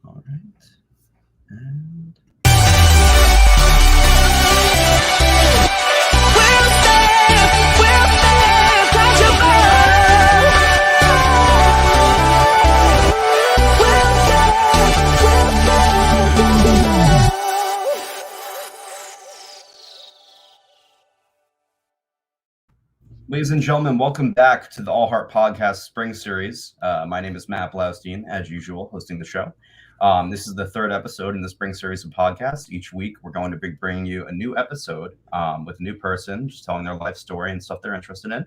All right. And ladies and gentlemen, welcome back to the Allheart Podcast Spring Series. My name is Matt Blaustein, as usual, hosting the show. This is the third episode in the Spring Series of podcasts. Each week, we're going to be bringing you a new episode with a new person, just telling their life story and stuff they're interested in.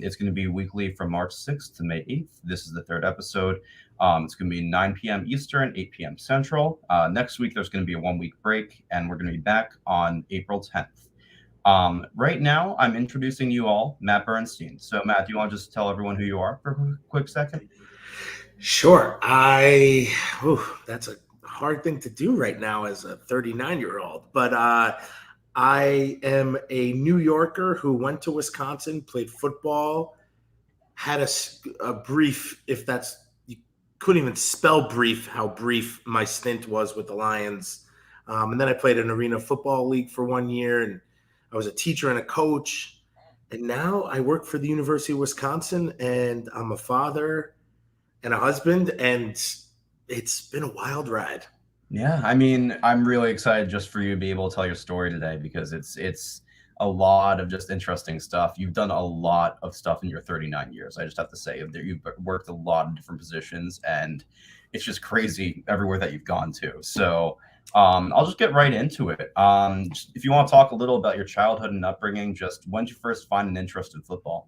It's going to be weekly from March 6th to May 8th. This is the third episode. It's going to be 9 p.m. Eastern, 8 p.m. Central. Next week, there's going to be a 1-week break, and we're going to be back on April 10th. Right now, I'm introducing you all, Matt Bernstein. So, Matt, do you want to just tell everyone who you are for a quick second? Sure. That's a hard thing to do right now as a 39-year-old. But I am a New Yorker who went to Wisconsin, played football, had a brief, you couldn't even spell brief, how brief my stint was with the Lions. And then I played an arena football league for 1 year, and I was a teacher and a coach, and now I work for the University of Wisconsin, and I'm a father and a husband, and it's been a wild ride. Yeah, I mean, I'm really excited just for you to be able to tell your story today because it's a lot of just interesting stuff. You've done a lot of stuff in your 39 years. I just have to say that you've worked a lot of different positions, and it's just crazy everywhere that you've gone to. So I'll just get right into it. If you want to talk a little about your childhood and upbringing, just when did you first find an interest in football?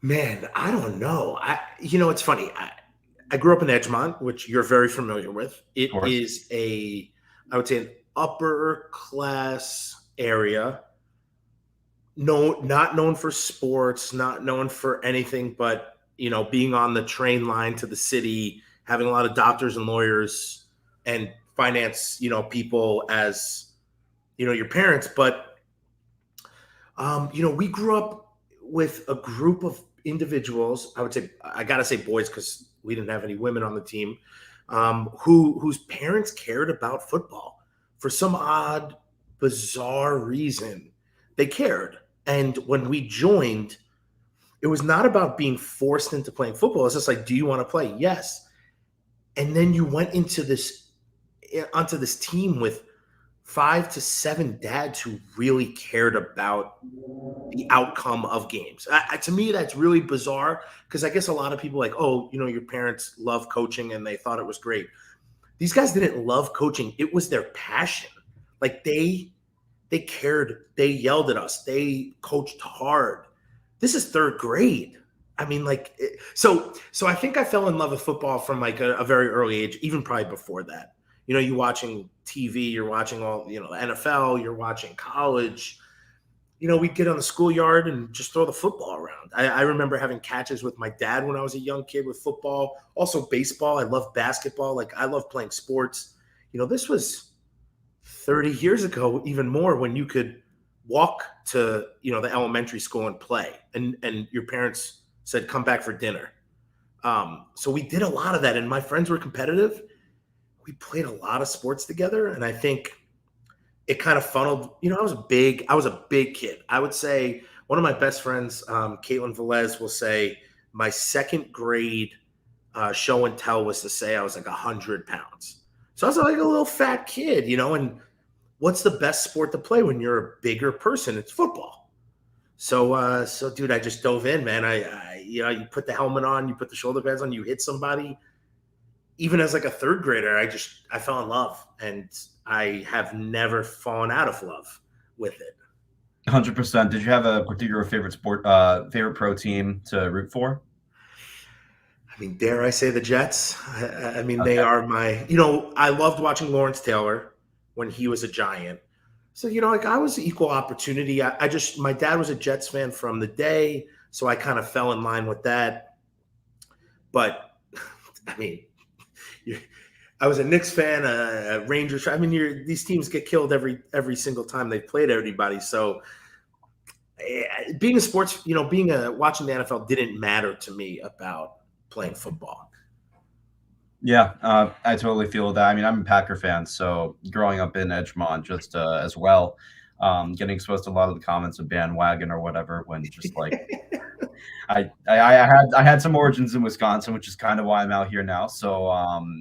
Man, I don't know. It's funny. I grew up in Edgemont, which you're very familiar with. It is I would say an upper class area. No, not known for sports, not known for anything, but being on the train line to the city, having a lot of doctors and lawyers and finance, people as, your parents. But, we grew up with a group of individuals. I would say, I got to say boys, because we didn't have any women on the team, whose parents cared about football for some odd, bizarre reason. They cared. And when we joined, it was not about being forced into playing football. It's just like, do you want to play? Yes. And then you went onto this team with 5 to 7 dads who really cared about the outcome of games. To me, that's really bizarre because I guess a lot of people your parents love coaching and they thought it was great. These guys didn't love coaching. It was their passion. Like they cared. They yelled at us. They coached hard. This is third grade. I mean, so I think I fell in love with football from a very early age, even probably before that. You're watching TV, you're watching all, the NFL, you're watching college. We'd get on the schoolyard and just throw the football around. I remember having catches with my dad when I was a young kid with football. Also baseball. I love basketball. I love playing sports. This was 30 years ago, even more, when you could walk to, the elementary school and play. And your parents said, come back for dinner. So we did a lot of that. And my friends were competitive. We played a lot of sports together. And I think it kind of funneled, I was a big kid. I would say one of my best friends, Caitlin Velez, will say my second grade show and tell was to say I was 100 pounds. So I was like a little fat kid, and what's the best sport to play when you're a bigger person? It's football. So dude, I just dove in, man. You put the helmet on, you put the shoulder pads on, you hit somebody. Even as a third grader, I fell in love, and I have never fallen out of love with it. 100%. Did you have a particular favorite sport, favorite pro team to root for? I mean, dare I say the Jets? I mean, okay. They are my, I loved watching Lawrence Taylor when he was a Giant. So, I was equal opportunity. My dad was a Jets fan from the day, so I kind of fell in line with that. But, I mean, I was a Knicks fan, a Rangers. I mean, these teams get killed every single time they played everybody. So being a sports, watching the NFL didn't matter to me about playing football. Yeah, I totally feel that. I mean, I'm a Packer fan, so growing up in Edgemont, just as well, getting exposed to a lot of the comments of bandwagon or whatever, when just like I had some origins in Wisconsin, which is kind of why I'm out here now. So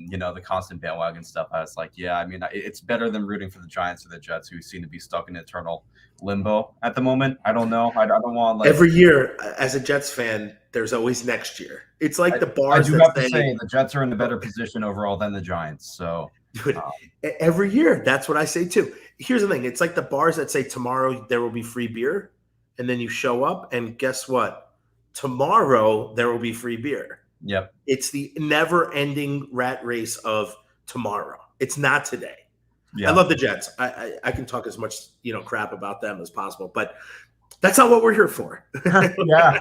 the constant bandwagon stuff. I was like, yeah, I mean, it's better than rooting for the Giants or the Jets, who seem to be stuck in eternal limbo at the moment. I don't know. I don't want like. Every year, as a Jets fan, there's always next year. It's like the I bars do that have to say, say the Jets are in a better position overall than the Giants. So dude, every year, that's what I say too. Here's the thing. It's like the bars that say tomorrow there will be free beer. And then you show up and guess what? Tomorrow there will be free beer. yep. It's the never ending rat race of tomorrow. It's not today. Yeah. I love the Jets. I can talk as much, crap about them as possible, but that's not what we're here for. Yeah.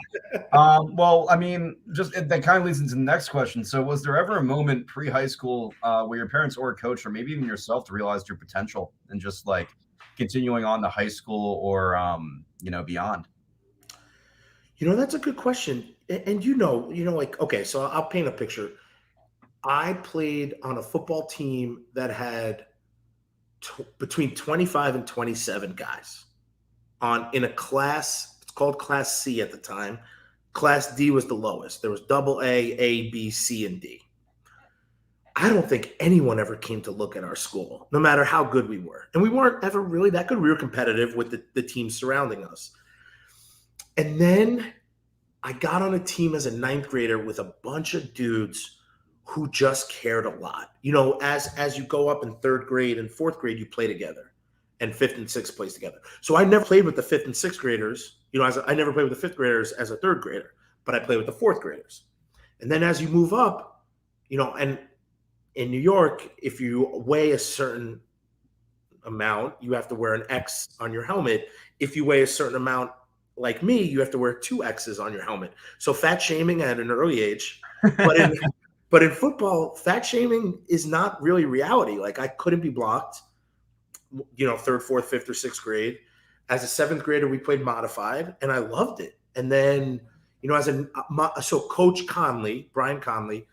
Well, I mean, that kind of leads into the next question. So, was there ever a moment pre-high school where your parents or a coach, or maybe even yourself, realized your potential and just like continuing on to high school or beyond? That's a good question. And like, okay, so I'll paint a picture. I played on a football team that had between 25 and 27 guys in a class. It's called Class C at the time. Class D was the lowest. There was double A, B, C, and D. I don't think anyone ever came to look at our school, no matter how good we were. And we weren't ever really that good. We were competitive with the teams surrounding us. And then I got on a team as a ninth grader with a bunch of dudes who just cared a lot. As you go up in third grade and fourth grade, you play together, and fifth and sixth plays together. So I never played with the fifth and sixth graders. I never played with the fifth graders as a third grader, but I played with the fourth graders. And then as you move up, and in New York, if you weigh a certain amount, you have to wear an X on your helmet. If you weigh a certain amount, like me, you have to wear 2 X's on your helmet. So fat shaming at an early age. But in football, fat shaming is not really reality. Like, I couldn't be blocked, third, fourth, fifth, or sixth grade. As a seventh grader, we played modified, and I loved it. And then, so Coach Conley, Brian Conley,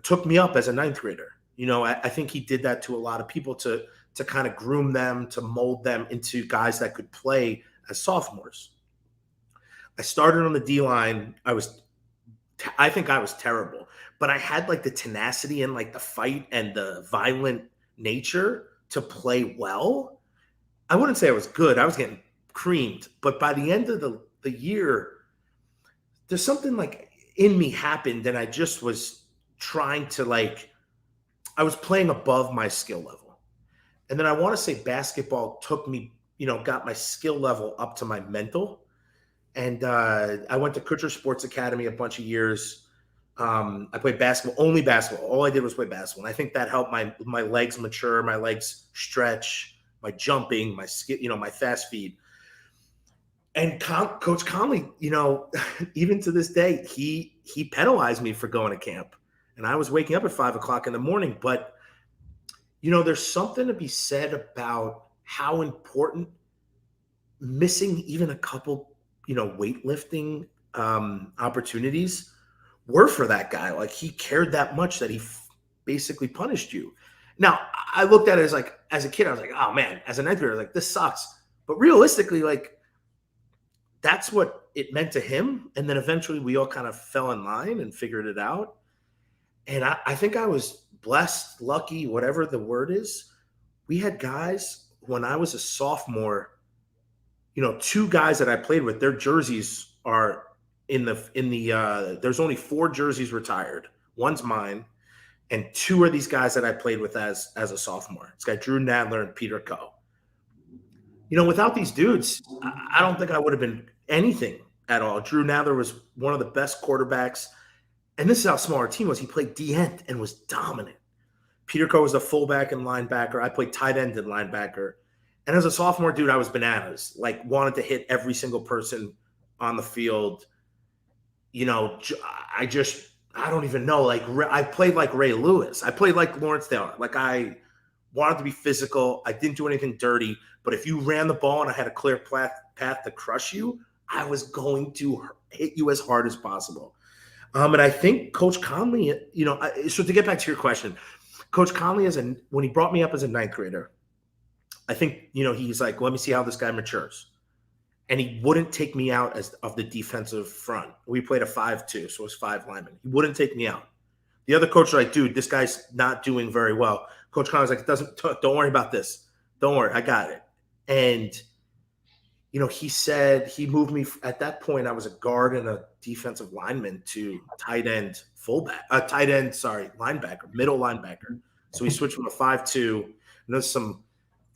took me up as a ninth grader. I think he did that to a lot of people to kind of groom them, to mold them into guys that could play as sophomores. I started on the D line. I think I was terrible, but I had like the tenacity and like the fight and the violent nature to play well. I wouldn't say I was good. I was getting creamed, but by the end of the year, there's something like in me happened, and I just was trying to I was playing above my skill level. And then I want to say basketball took me, got my skill level up to my mental. And I went to Kutcher Sports Academy a bunch of years. I played basketball, only basketball. All I did was play basketball. And I think that helped my legs mature, my legs stretch, my jumping, my skill, my fast feet. And Coach Conley, even to this day, he penalized me for going to camp. And I was waking up at 5 o'clock in the morning. But, there's something to be said about how important missing even a couple, weightlifting opportunities were for that guy. Like, he cared that much that he basically punished you. Now, I looked at it as a kid, I was like, oh man, as a ninth grader, this sucks. But realistically, that's what it meant to him. And then eventually we all kind of fell in line and figured it out. And I think I was blessed, lucky, whatever the word is. We had guys when I was a sophomore, 2 guys that I played with, their jerseys are there's only 4 jerseys retired. One's mine, and 2 are these guys that I played with as a sophomore. This guy, Drew Nadler and Peter Coe. Without these dudes, I don't think I would have been anything at all. Drew Nadler was one of the best quarterbacks. And this is how small our team was. He played D-end and was dominant. Peter Coe was a fullback and linebacker. I played tight end and linebacker. And as a sophomore, dude, I was bananas. Wanted to hit every single person on the field. I don't even know. I played like Ray Lewis. I played like Lawrence Taylor. I wanted to be physical. I didn't do anything dirty. But if you ran the ball and I had a clear path to crush you, I was going to hit you as hard as possible. And I think Coach Conley, so to get back to your question, Coach Conley, when he brought me up as a ninth grader, I think, he's like, let me see how this guy matures. And he wouldn't take me out of the defensive front. We played a 5-2, so it was 5 linemen. He wouldn't take me out. The other coach was like, dude, this guy's not doing very well. Coach Conley was like, don't worry about this. Don't worry, I got it. And, he said he moved me. At that point, I was a guard and a defensive lineman to linebacker, middle linebacker. So he switched from a 5-2.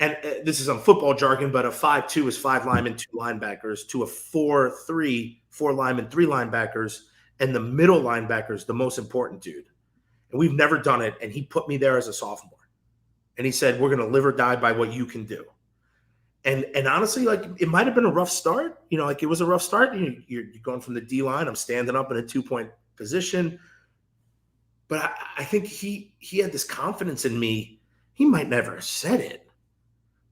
And this is some football jargon, but a 5-2 is 5 linemen, 2 linebackers, to a 4-3, 4 linemen, 3 linebackers, and the middle linebacker is the most important dude. And we've never done it, and he put me there as a sophomore. And he said, we're going to live or die by what you can do. And honestly, like, it might have been a rough start. It was a rough start. You're going from the D-line. I'm standing up in a 2-point position. But I think he had this confidence in me. He might never have said it,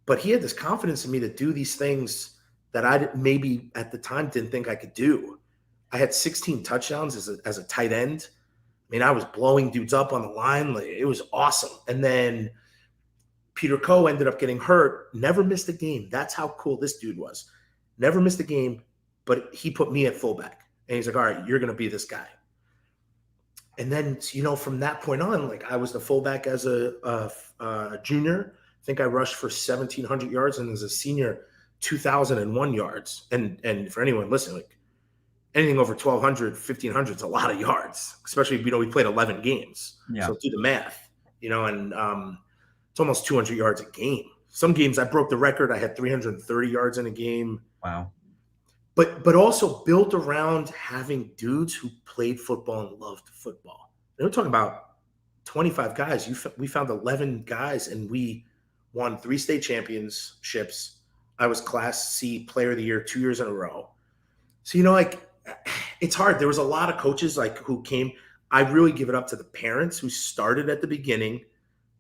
but he had this confidence in me to do these things that I maybe at the time didn't think I could do. I had 16 touchdowns as a tight end. I mean, I was blowing dudes up on the line. Like, it was awesome. And then Peter Coe ended up getting hurt, never missed a game. That's how cool this dude was. Never missed a game, but he put me at fullback. And he's like, all right, you're going to be this guy. And then, from that point on, like, I was the fullback as a junior. I think I rushed for 1,700 yards, and as a senior, 2,001 yards. And for anyone listening, like, anything over 1,200, 1,500 is a lot of yards, especially, we played 11 games. Yeah. So do the math, and it's almost 200 yards a game. Some games I broke the record. I had 330 yards in a game. Wow. But also built around having dudes who played football and loved football. And we're talking about 25 guys. We found 11 guys, and we won 3 state championships. I was Class C Player of the Year 2 years in a row. So, it's hard. There was a lot of coaches who came. I really give it up to the parents who started at the beginning,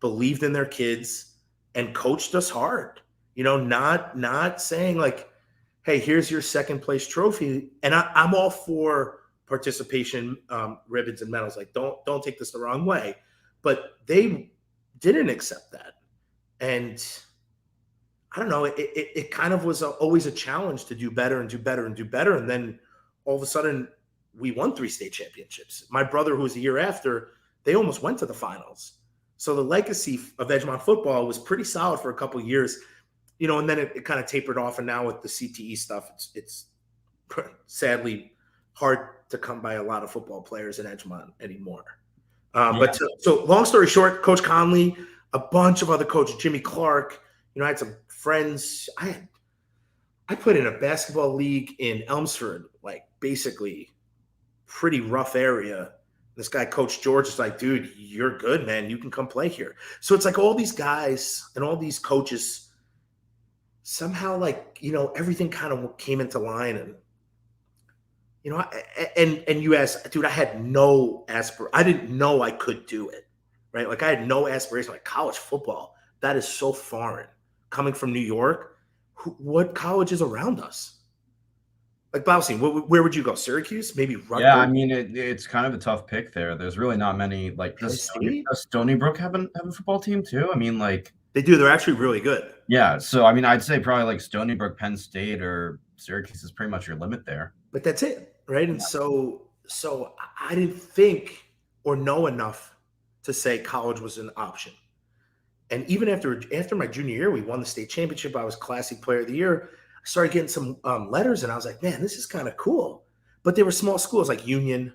believed in their kids, and coached us hard. Not saying like, hey, here's your second place trophy. And I'm all for participation ribbons and medals. Like, don't take this the wrong way. But they didn't accept that. And I don't know, it kind of was always a challenge to do better and do better and do better. And then all of a sudden we won 3 state championships. My brother, who was a year after, they almost went to the finals. So the legacy of Edgemont football was pretty solid for a couple of years, and then it kind of tapered off. And now with the CTE stuff, it's sadly hard to come by a lot of football players in Edgemont anymore. But so long story short, Coach Conley, a bunch of other coaches, Jimmy Clark, I had some friends. I played in a basketball league in Elmsford, like basically pretty rough area. This guy, Coach George, is like, dude, you're good, man. You can come play here. So it's like all these guys and all these coaches somehow, everything kind of came into line. And, and you asked, dude, I had no I didn't know I could do it, right? Like, I had no aspiration. Like, college football, that is so foreign. Coming from New York, what college is around us? Like, Blaustein, where would you go? Syracuse? Maybe Rutgers? Yeah, I mean, it's kind of a tough pick there. There's really not many. Like, does Stony Brook have a football team too? I mean, like, they do. They're actually really good. Yeah, so I mean, I'd say probably like Stony Brook, Penn State, or Syracuse is pretty much your limit there. But that's it, right? And so I didn't think or know enough to say college was an option. And even after my junior year, we won the state championship. I was Class C Player of the Year. I started getting some letters, and I was like, man, this is kind of cool. But they were small schools like Union.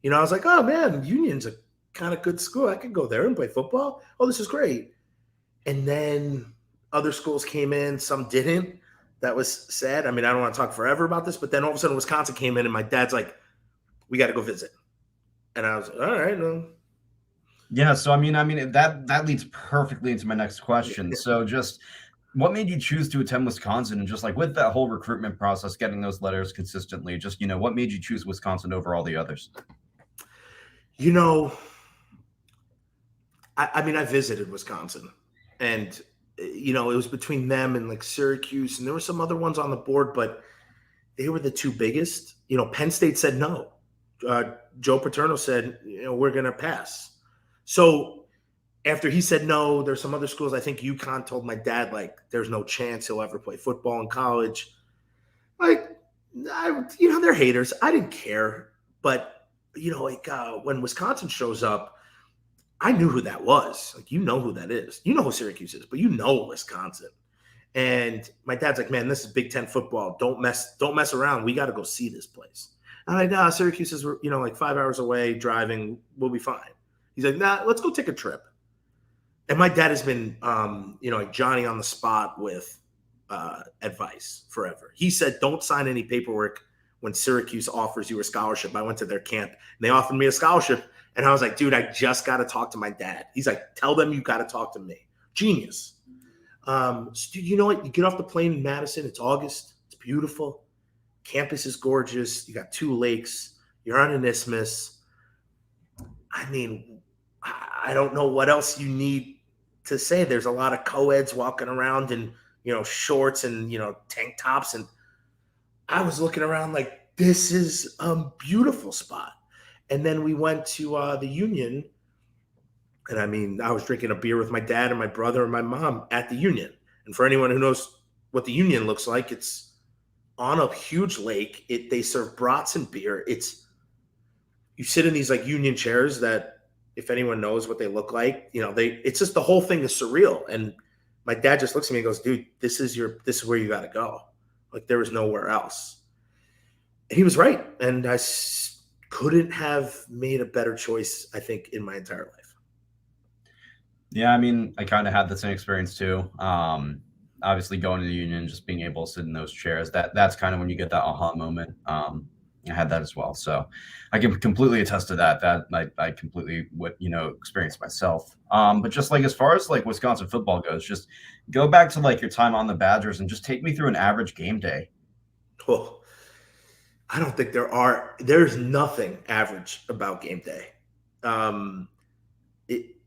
I was like, oh, man, Union's a kind of good school. I could go there and play football. Oh, this is great. And then other schools came in. Some didn't. That was sad. I mean, I don't want to talk forever about this, but then all of a sudden Wisconsin came in, and my dad's like, we got to go visit. And I was like, all right, well. Yeah, so I mean that leads perfectly into my next question. So just what made you choose to attend Wisconsin, and just like with that whole recruitment process, getting those letters consistently, just what made you choose Wisconsin over all the others? I visited Wisconsin, and it was between them and like Syracuse, and there were some other ones on the board, but they were the 2 biggest. Penn State said no. Joe Paterno said, we're going to pass. So after he said no, there's some other schools. I think UConn told my dad, like, there's no chance he'll ever play football in college. Like, they're haters. I didn't care. But, when Wisconsin shows up, I knew who that was. Like, you know who that is. You know who Syracuse is, but you know Wisconsin. And my dad's like, man, this is Big Ten football. Don't mess around. We got to go see this place. I'm like, nah, Syracuse is, like 5 hours away driving. We'll be fine. He's like, nah, let's go take a trip. And my dad has been, like Johnny on the spot with advice forever. He said, don't sign any paperwork when Syracuse offers you a scholarship. I went to their camp and they offered me a scholarship. And I was like, dude, I just got to talk to my dad. He's like, tell them you got to talk to me. Genius. So dude, you know what? You get off the plane in Madison. It's August. It's beautiful. Campus is gorgeous. You got 2 lakes. You're on an isthmus. I mean, I don't know what else you need to say. There's a lot of co-eds walking around in, shorts and, tank tops. And I was looking around like, this is a beautiful spot. And then we went to the Union. And I mean, I was drinking a beer with my dad and my brother and my mom at the Union. And for anyone who knows what the Union looks like, it's on a huge lake. They serve brats and beer. You sit in these like Union chairs that, if anyone knows what they look like, it's just, the whole thing is surreal. And my dad just looks at me and goes, dude, this is where you got to go. Like, there is nowhere else. And he was right. And I couldn't have made a better choice, I think, in my entire life. Yeah, I mean, I kind of had the same experience too. Obviously, going to the Union, just being able to sit in those chairs, that's kind of when you get that aha moment. I had that as well, so I can completely attest to that. That I completely experienced myself. But just like as far as like Wisconsin football goes, just go back to like your time on the Badgers and just take me through an average game day. Oh, I don't think there's nothing average about game day.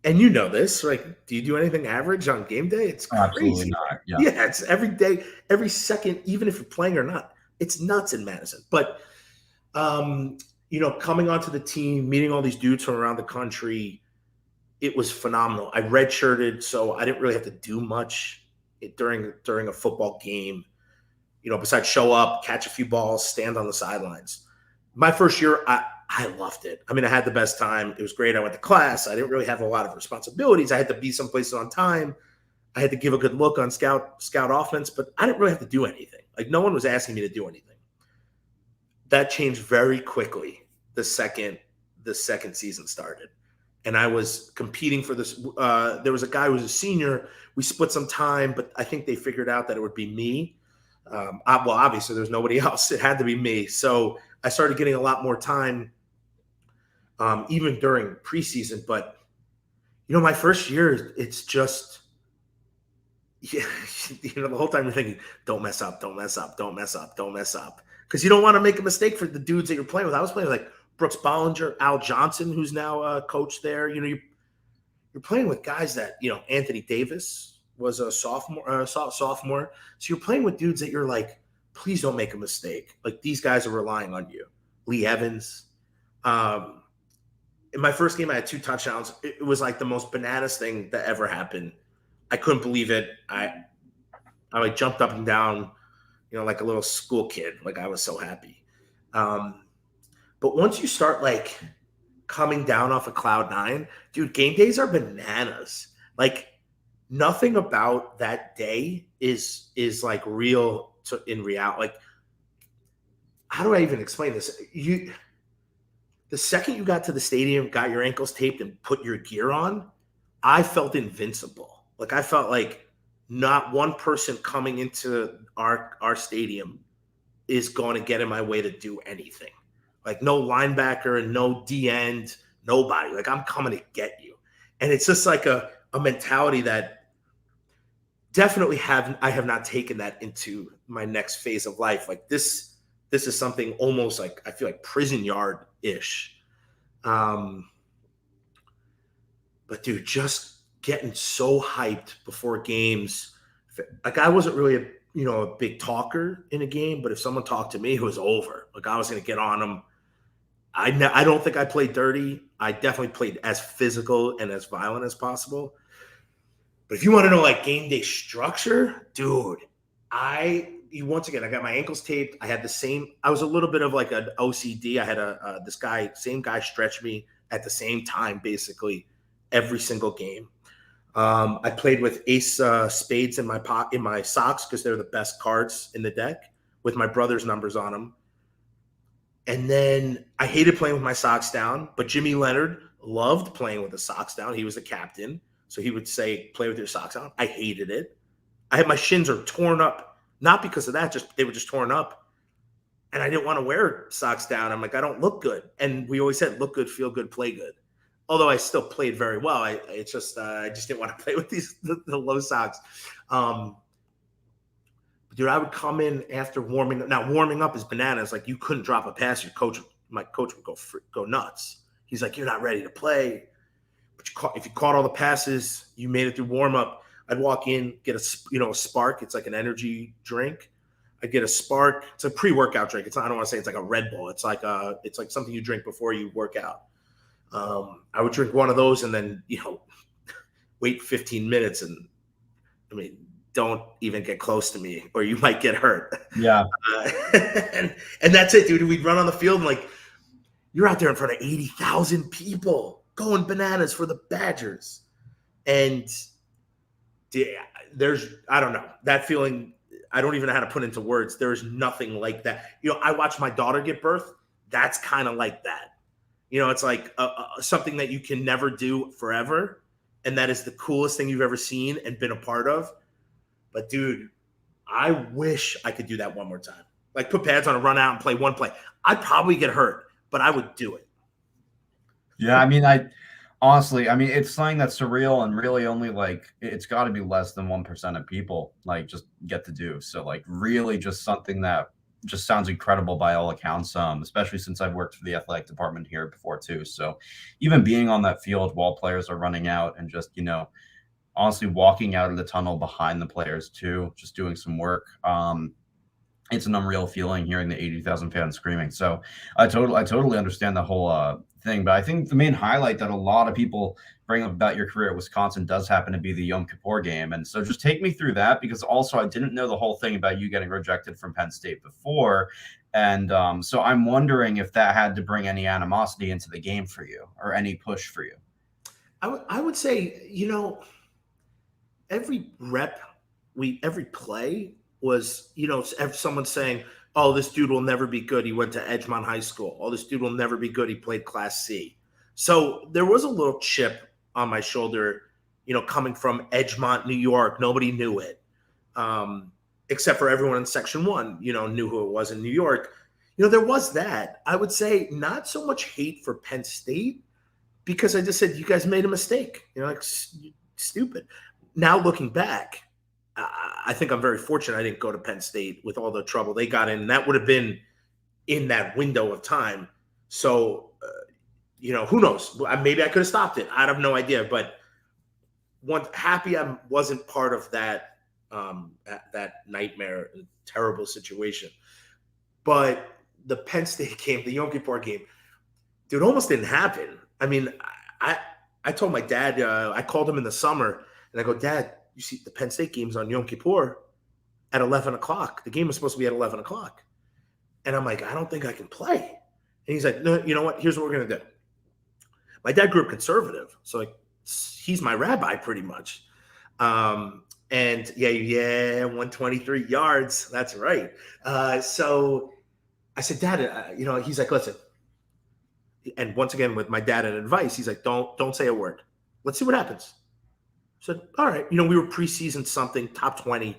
And you know this, like, do you do anything average on game day? It's crazy. Absolutely not. Yeah, it's every day, every second, even if you're playing or not. It's nuts in Madison. But, coming onto the team, meeting all these dudes from around the country, it was phenomenal. I redshirted, so I didn't really have to do much during a football game, besides show up, catch a few balls, stand on the sidelines. My first year, I loved it. I mean, I had the best time. It was great. I went to class. I didn't really have a lot of responsibilities. I had to be someplace on time. I had to give a good look on scout offense, but I didn't really have to do anything. Like, no one was asking me to do anything. That changed very quickly the second season started. And I was competing for this. There was a guy who was a senior. We split some time, but I think they figured out that it would be me. Obviously, there's nobody else. It had to be me. So I started getting a lot more time, even during preseason. But, my first year, it's just, the whole time you're thinking, don't mess up, don't mess up, don't mess up, don't mess up. Because you don't want to make a mistake for the dudes that you're playing with. I was playing with like Brooks Bollinger, Al Johnson, who's now a coach there. You're playing with guys that, Anthony Davis was a sophomore. So you're playing with dudes that you're like, please don't make a mistake. Like, these guys are relying on you. Lee Evans. In my first game, I had 2 touchdowns. It was like the most bananas thing that ever happened. I couldn't believe it. I like jumped up and down, like a little school kid. Like, I was so happy. But once you start like coming down off of cloud 9, dude, game days are bananas. Like, nothing about that day is like real in reality. Like, how do I even explain this? The second you got to the stadium, got your ankles taped and put your gear on, I felt invincible. Like, I felt like not one person coming into our stadium is going to get in my way to do anything. Like, no linebacker and no D end, nobody. Like, I'm coming to get you. And it's just like a mentality that definitely I have not taken that into my next phase of life. Like, this is something almost like, I feel like prison yard-ish. But dude, just getting so hyped before games. Like, I wasn't really a big talker in a game, but if someone talked to me, it was over. Like, I was going to get on them. I don't think I played dirty. I definitely played as physical and as violent as possible. But if you want to know like game day structure, dude, once again, I got my ankles taped. I had I was a little bit of like an OCD. I had same guy stretch me at the same time, basically every single game. I played with ace spades in my socks because they're the best cards in the deck with my brother's numbers on them. And then I hated playing with my socks down, but Jimmy Leonard loved playing with the socks down. He was the captain. So he would say, play with your socks down. I hated it. My shins are torn up, not because of that, they were just torn up. And I didn't want to wear socks down. I'm like, I don't look good. And we always said, look good, feel good, play good. Although I still played very well. I just didn't want to play with the low socks. Dude, I would come in after warming up. Now, warming up is bananas. Like, you couldn't drop a pass. My coach would go nuts. He's like, you're not ready to play. But if you caught all the passes, you made it through warm up. I'd walk in, get a Spark. It's like an energy drink. I'd get a Spark. It's a pre-workout drink. I don't want to say it's like a Red Bull. It's like something you drink before you work out. I would drink one of those and then, wait 15 minutes and, don't even get close to me or you might get hurt. Yeah. And that's it, dude. We'd run on the field and like, you're out there in front of 80,000 people going bananas for the Badgers. And I don't know, that feeling, I don't even know how to put into words. There is nothing like that. I watched my daughter give birth. That's kind of like that. It's like something that you can never do forever. And that is the coolest thing you've ever seen and been a part of. But, dude, I wish I could do that one more time. Like, put pads on and run out and play one play. I'd probably get hurt, but I would do it. Yeah, honestly, it's something that's surreal and really only, like, it's got to be less than 1% of people, like, just get to do. So, like, really just something that just sounds incredible by all accounts, especially since I've worked for the athletic department here before, too. So even being on that field while players are running out and just, honestly walking out of the tunnel behind the players too, just doing some work. It's an unreal feeling hearing the 80,000 fans screaming. So I totally understand the whole thing. But I think the main highlight that a lot of people bring up about your career at Wisconsin does happen to be the Yom Kippur game. And so just take me through that, because also I didn't know the whole thing about you getting rejected from Penn State before. And so I'm wondering if that had to bring any animosity into the game for you or any push for you. I would say, every rep, every play was, someone saying, oh, this dude will never be good. He went to Edgemont High School. Oh, this dude will never be good. He played Class C. So there was a little chip on my shoulder, coming from Edgemont, New York. Nobody knew it, except for everyone in Section 1, knew who it was in New York. There was that. I would say not so much hate for Penn State, because I just said, you guys made a mistake, like stupid. Now looking back, I think I'm very fortunate I didn't go to Penn State with all the trouble they got in. And that would have been in that window of time. So, who knows? Maybe I could have stopped it. I have no idea. But happy I wasn't part of that nightmare, terrible situation. But the Penn State game, the Yom Kippur game, dude, almost didn't happen. I told my dad, I called him in the summer, and I go, Dad, you see the Penn State game's on Yom Kippur at 11 o'clock. The game was supposed to be at 11 o'clock. And I'm like, I don't think I can play. And he's like, no, you know what? Here's what we're going to do. My dad grew up conservative. So like, he's my rabbi pretty much. And yeah, 123 yards. That's right. So I said, Dad, he's like, listen. And once again, with my dad and advice, he's like, don't say a word. Let's see what happens. I said, all right. We were preseason something, top 20. I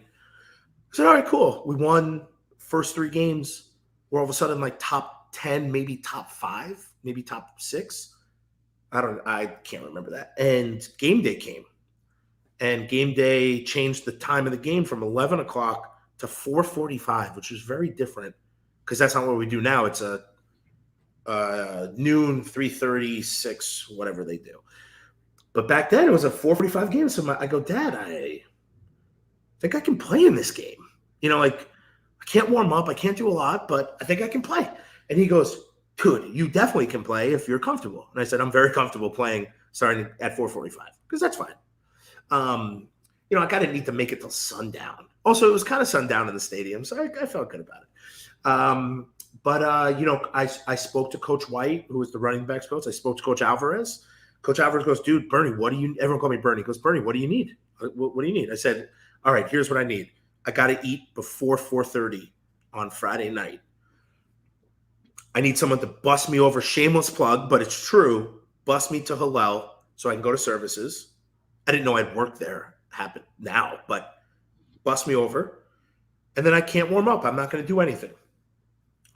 said, all right, cool. We won first 3 games. We're all of a sudden like top 10, maybe top 5, maybe top 6. I can't remember that. And game day came. And game day changed the time of the game from 11 o'clock to 4:45, which is very different because that's not what we do now. It's a noon, 3:30, 6, whatever they do. But back then it was a 4:45 game. So I go, Dad, I think I can play in this game. I can't warm up. I can't do a lot, but I think I can play. And he goes, dude, you definitely can play if you're comfortable. And I said, I'm very comfortable playing starting at 4:45 because that's fine. I didn't need to make it till sundown. Also, it was kind of sundown in the stadium, so I felt good about it. I spoke to Coach White, who was the running backs coach. I spoke to Coach Alvarez. Coach Alvarez goes, dude, Bernie, everyone call me Bernie. He goes, Bernie, what do you need? What do you need? I said, all right, here's what I need. I got to eat before 4:30 on Friday night. I need someone to bus me over, shameless plug, but it's true, bus me to Hillel so I can go to services. I didn't know I'd work there, happen now, but bus me over. And then I can't warm up. I'm not going to do anything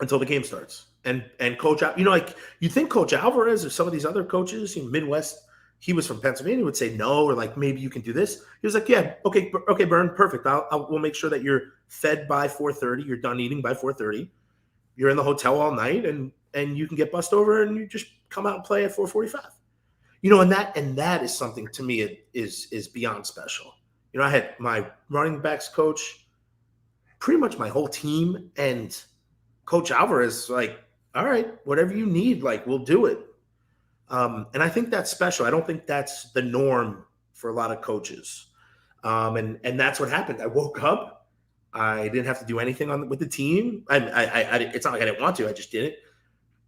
until the game starts. And Coach, you think Coach Alvarez or some of these other coaches in Midwest, he was from Pennsylvania, would say no, or like, maybe you can do this. He was like, yeah, okay, Bern, perfect. We'll make sure that you're fed by 4:30. You're done eating by 4:30. You're in the hotel all night, and you can get bussed over, and you just come out and play at 4:45. And that is something to me is beyond special. I had my running backs coach, pretty much my whole team, and Coach Alvarez, like, all right, whatever you need, like, we'll do it. And I think that's special. I don't think that's the norm for a lot of coaches. And that's what happened. I woke up. I didn't have to do anything with the team. It's not like I didn't want to. I just did it.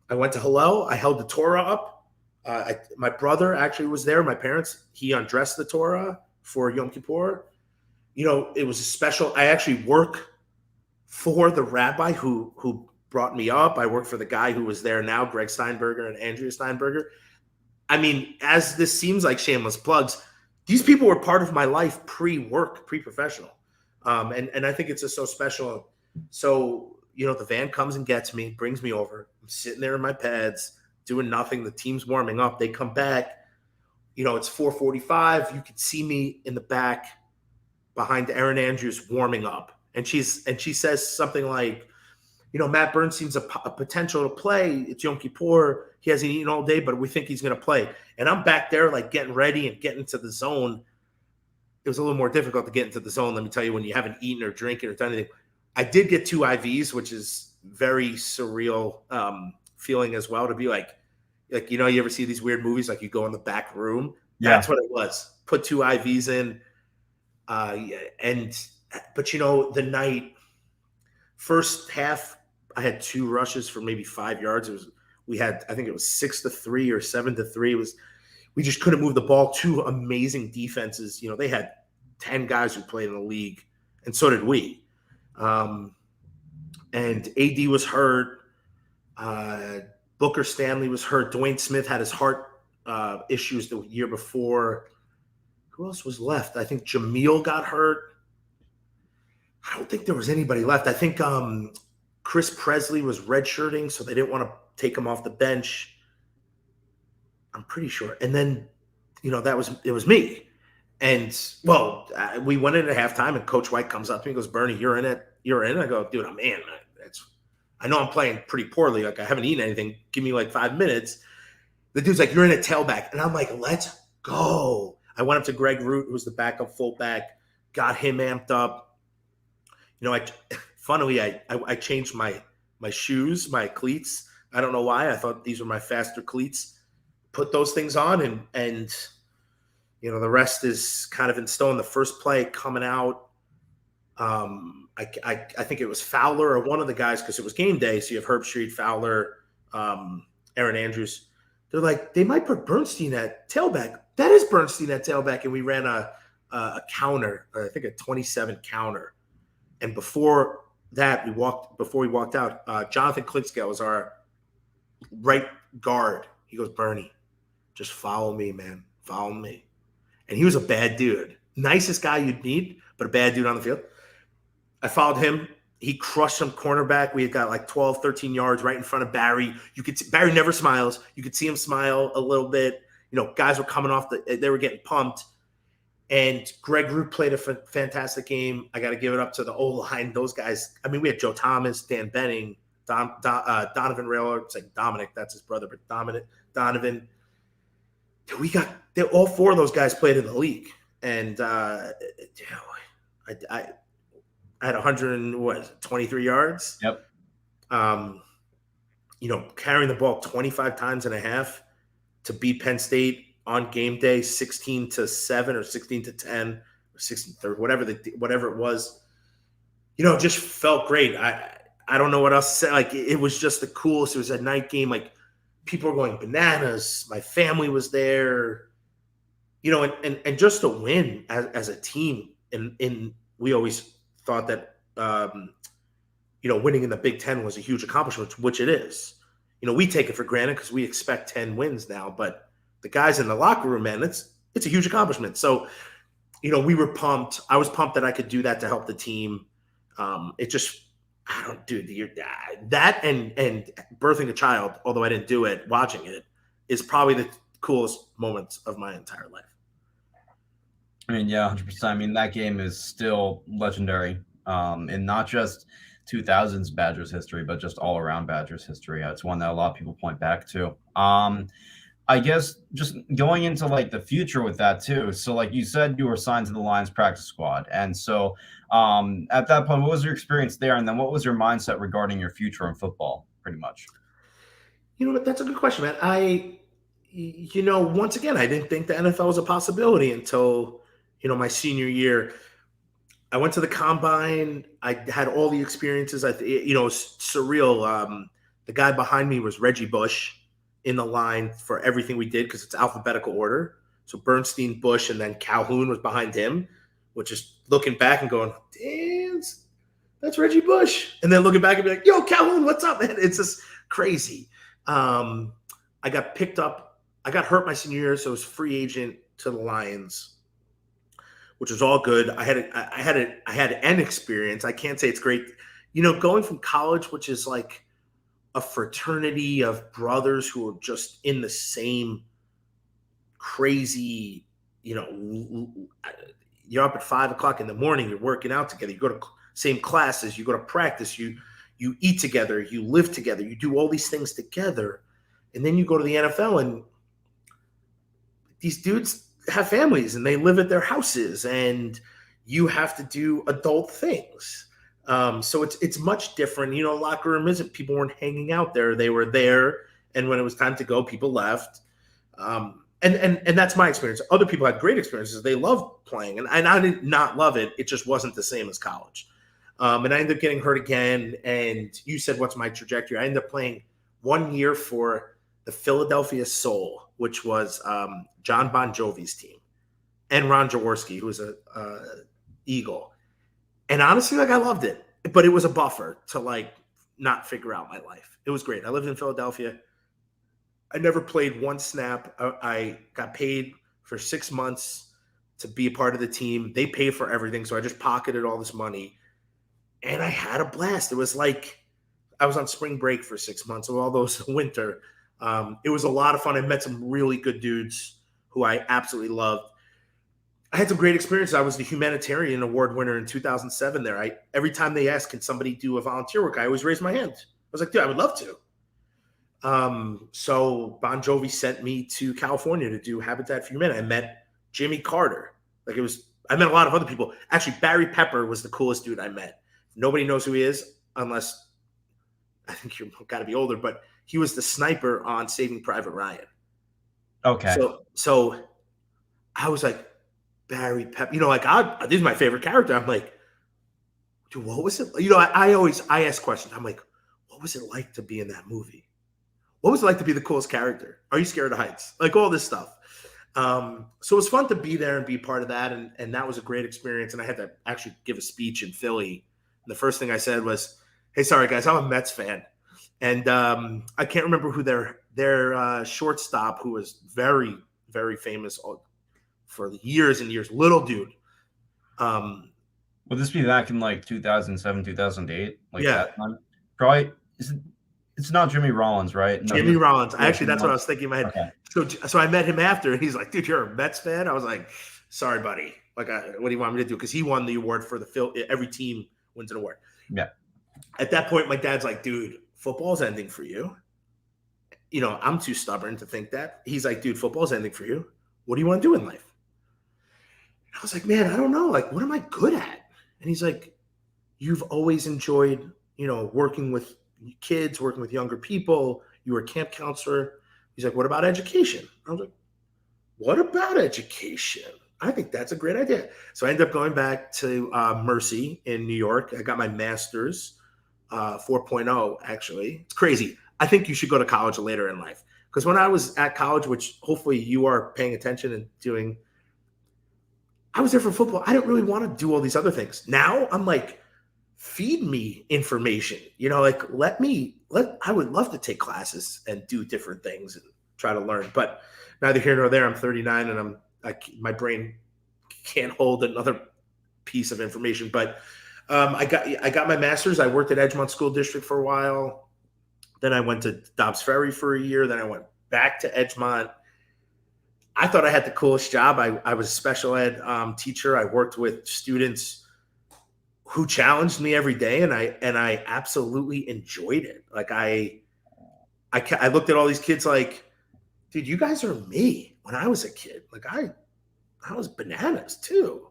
I went to Hillel. I held the Torah up. My brother actually was there. My parents, he undressed the Torah for Yom Kippur. It was a special. I actually work for the rabbi who brought me up. I work for the guy who was there now, Greg Steinberger and Andrea Steinberger. I mean, as this seems like shameless plugs, these people were part of my life pre-work, pre-professional. And I think it's just so special. So, the van comes and gets me, brings me over. I'm sitting there in my pads, doing nothing. The team's warming up. They come back. It's 4:45. You could see me in the back behind Erin Andrews warming up. And she says something like, Matt Bernstein's a potential to play. It's Yom Kippur. He hasn't eaten all day, but we think he's going to play. And I'm back there like getting ready and getting into the zone. It was a little more difficult to get into the zone, let me tell you, when you haven't eaten or drinking or done anything. I did get 2 IVs, which is very surreal feeling as well, to be like, you ever see these weird movies, like you go in the back room? Yeah. That's what it was. Put 2 IVs in. But the night, first half, I had 2 rushes for maybe 5 yards. I think it was 6-3 or 7-3. We just couldn't move the ball. 2 amazing defenses. They had 10 guys who played in the league, and so did we. And AD was hurt. Booker Stanley was hurt. Dwayne Smith had his heart issues the year before. Who else was left? I think Jameel got hurt. I don't think there was anybody left. I think Chris Presley was redshirting, so they didn't want to take him off the bench. I'm pretty sure. And then, it was me. And, we went in at halftime, and Coach White comes up to me and goes, Bernie, you're in it. You're in. I go, dude, I'm in. I know I'm playing pretty poorly. Like, I haven't eaten anything. Give me like 5 minutes. The dude's like, you're in a tailback. And I'm like, let's go. I went up to Greg Root, who was the backup fullback, got him amped up. Funnily, I changed my shoes, my cleats. I don't know why. I thought these were my faster cleats. Put those things on, and the rest is kind of in stone. The first play coming out, I think it was Fowler or one of the guys, because it was game day. So you have Herbstreit, Fowler, Erin Andrews. They're like, they might put Bernstein at tailback. That is Bernstein at tailback, and we ran a counter, I think a 27 counter. And before that, before we walked out, Jonathan Klitzkell was our right guard. He goes, Bernie, just follow me, man. Follow me. And he was a bad dude. Nicest guy you'd meet, but a bad dude on the field. I followed him. He crushed some cornerback. We had got like 12, 13 yards right in front of Barry. Barry never smiles. You could see him smile a little bit. Guys were coming off they were getting pumped. And Greg Root played a fantastic game. I got to give it up to the O-line. Those guys, I mean, we had Joe Thomas, Dan Benning, Donovan Raylor. It's like Dominic, that's his brother, but Donovan. All 4 of those guys played in the league. And I had 123 yards. Yep. carrying the ball 25 times and a half to beat Penn State on game day, 16-7 or 16-10 or 16-3, whatever it was, just felt great. I don't know what else to say. Like, it was just the coolest. It was a night game. Like, people were going bananas. My family was there, and just to win as a team. And we always thought that, winning in the Big Ten was a huge accomplishment, which it is. We take it for granted because we expect 10 wins now, but the guys in the locker room, man, it's a huge accomplishment. So, we were pumped. I was pumped that I could do that to help the team. That and birthing a child, although I didn't do it, watching it is probably the coolest moments of my entire life. I mean, yeah, 100%. I mean, that game is still legendary, and not just 2000s Badgers history, but just all around Badgers history. It's one that a lot of people point back to. I guess just going into like the future with that too. So like you said, you were signed to the Lions practice squad. And so at that point, what was your experience there? And then what was your mindset regarding your future in football, pretty much? That's a good question, man. Once again, I didn't think the NFL was a possibility until, my senior year. I went to the combine. I had all the experiences. Surreal. The guy behind me was Reggie Bush in the line for everything we did because it's alphabetical order. So Bernstein, Bush, and then Calhoun was behind him, which is looking back and going, damn, that's Reggie Bush. And then looking back and be like, yo, Calhoun, what's up, man? It's just crazy. I got picked up. I got hurt my senior year, so I was free agent to the Lions, which was all good. I had an experience. I can't say it's great. Going from college, which is like a fraternity of brothers who are just in the same crazy, you're up at 5:00 in the morning, you're working out together, you go to same classes, you go to practice, you eat together, you live together, you do all these things together. And then you go to the NFL and these dudes have families and they live at their houses and you have to do adult things. So it's much different. Locker room isn't, people weren't hanging out there. They were there. And when it was time to go, people left. And that's my experience. Other people had great experiences. They loved playing. And I did not love it. It just wasn't the same as college. And I ended up getting hurt again. And you said, what's my trajectory? I ended up playing 1 year for the Philadelphia Soul, which was John Bon Jovi's team, and Ron Jaworski, who was a Eagle. And honestly, I loved it, but it was a buffer to not figure out my life. It was great. I lived in Philadelphia. I never played one snap. I got paid for 6 months to be a part of the team. They paid for everything, so I just pocketed all this money, and I had a blast. It was like I was on spring break for 6 months of all those winter. It was a lot of fun. I met some really good dudes who I absolutely loved. I had some great experiences. I was the humanitarian award winner in 2007 there. Every time they asked, can somebody do a volunteer work, I always raised my hand. I was like, dude, I would love to. So Bon Jovi sent me to California to do Habitat for Humanity. I met Jimmy Carter. I met a lot of other people. Actually, Barry Pepper was the coolest dude I met. Nobody knows who he is unless I think you've got to be older, but he was the sniper on Saving Private Ryan. Okay. So I was like, Barry Pepper, this is my favorite character. I'm like, dude, what was it? I ask questions. I'm like, what was it like to be in that movie? What was it like to be the coolest character? Are you scared of heights? Like all this stuff. So it was fun to be there and be part of that. And that was a great experience. And I had to actually give a speech in Philly. And the first thing I said was, hey, sorry guys, I'm a Mets fan. And I can't remember who their shortstop, who was very, very famous for years and years, little dude. Would this be back in 2007, 2008? Yeah. That time? Probably. It's not Jimmy Rollins, right? No, Jimmy Rollins. Actually, that's what I was thinking in my head. Okay. So I met him after, and he's like, dude, you're a Mets fan? I was like, sorry, buddy. What do you want me to do? Because he won the award for every team wins an award. Yeah. At that point, my dad's like, dude, football's ending for you. I'm too stubborn to think that. He's like, dude, football's ending for you. What do you want to do in life? And I was like, man, I don't know. What am I good at? And he's like, you've always enjoyed, working with kids, working with younger people. You were a camp counselor. He's like, what about education? I was like, what about education? I think that's a great idea. So I ended up going back to Mercy in New York. I got my master's, 4.0, actually. It's crazy. I think you should go to college later in life. Because when I was at college, which hopefully you are paying attention and doing, I was there for football. I didn't really want to do all these other things. Now I'm like, feed me information. Like I would love to take classes and do different things and try to learn. But neither here nor there. I'm 39 and my brain can't hold another piece of information. But I got my master's. I worked at Edgemont School District for a while. Then I went to Dobbs Ferry for a year. Then I went back to Edgemont. I thought I had the coolest job. I was a special ed teacher. I worked with students who challenged me every day, and I absolutely enjoyed it. Like I looked at all these kids like, dude, you guys are me when I was a kid. Like I was bananas too.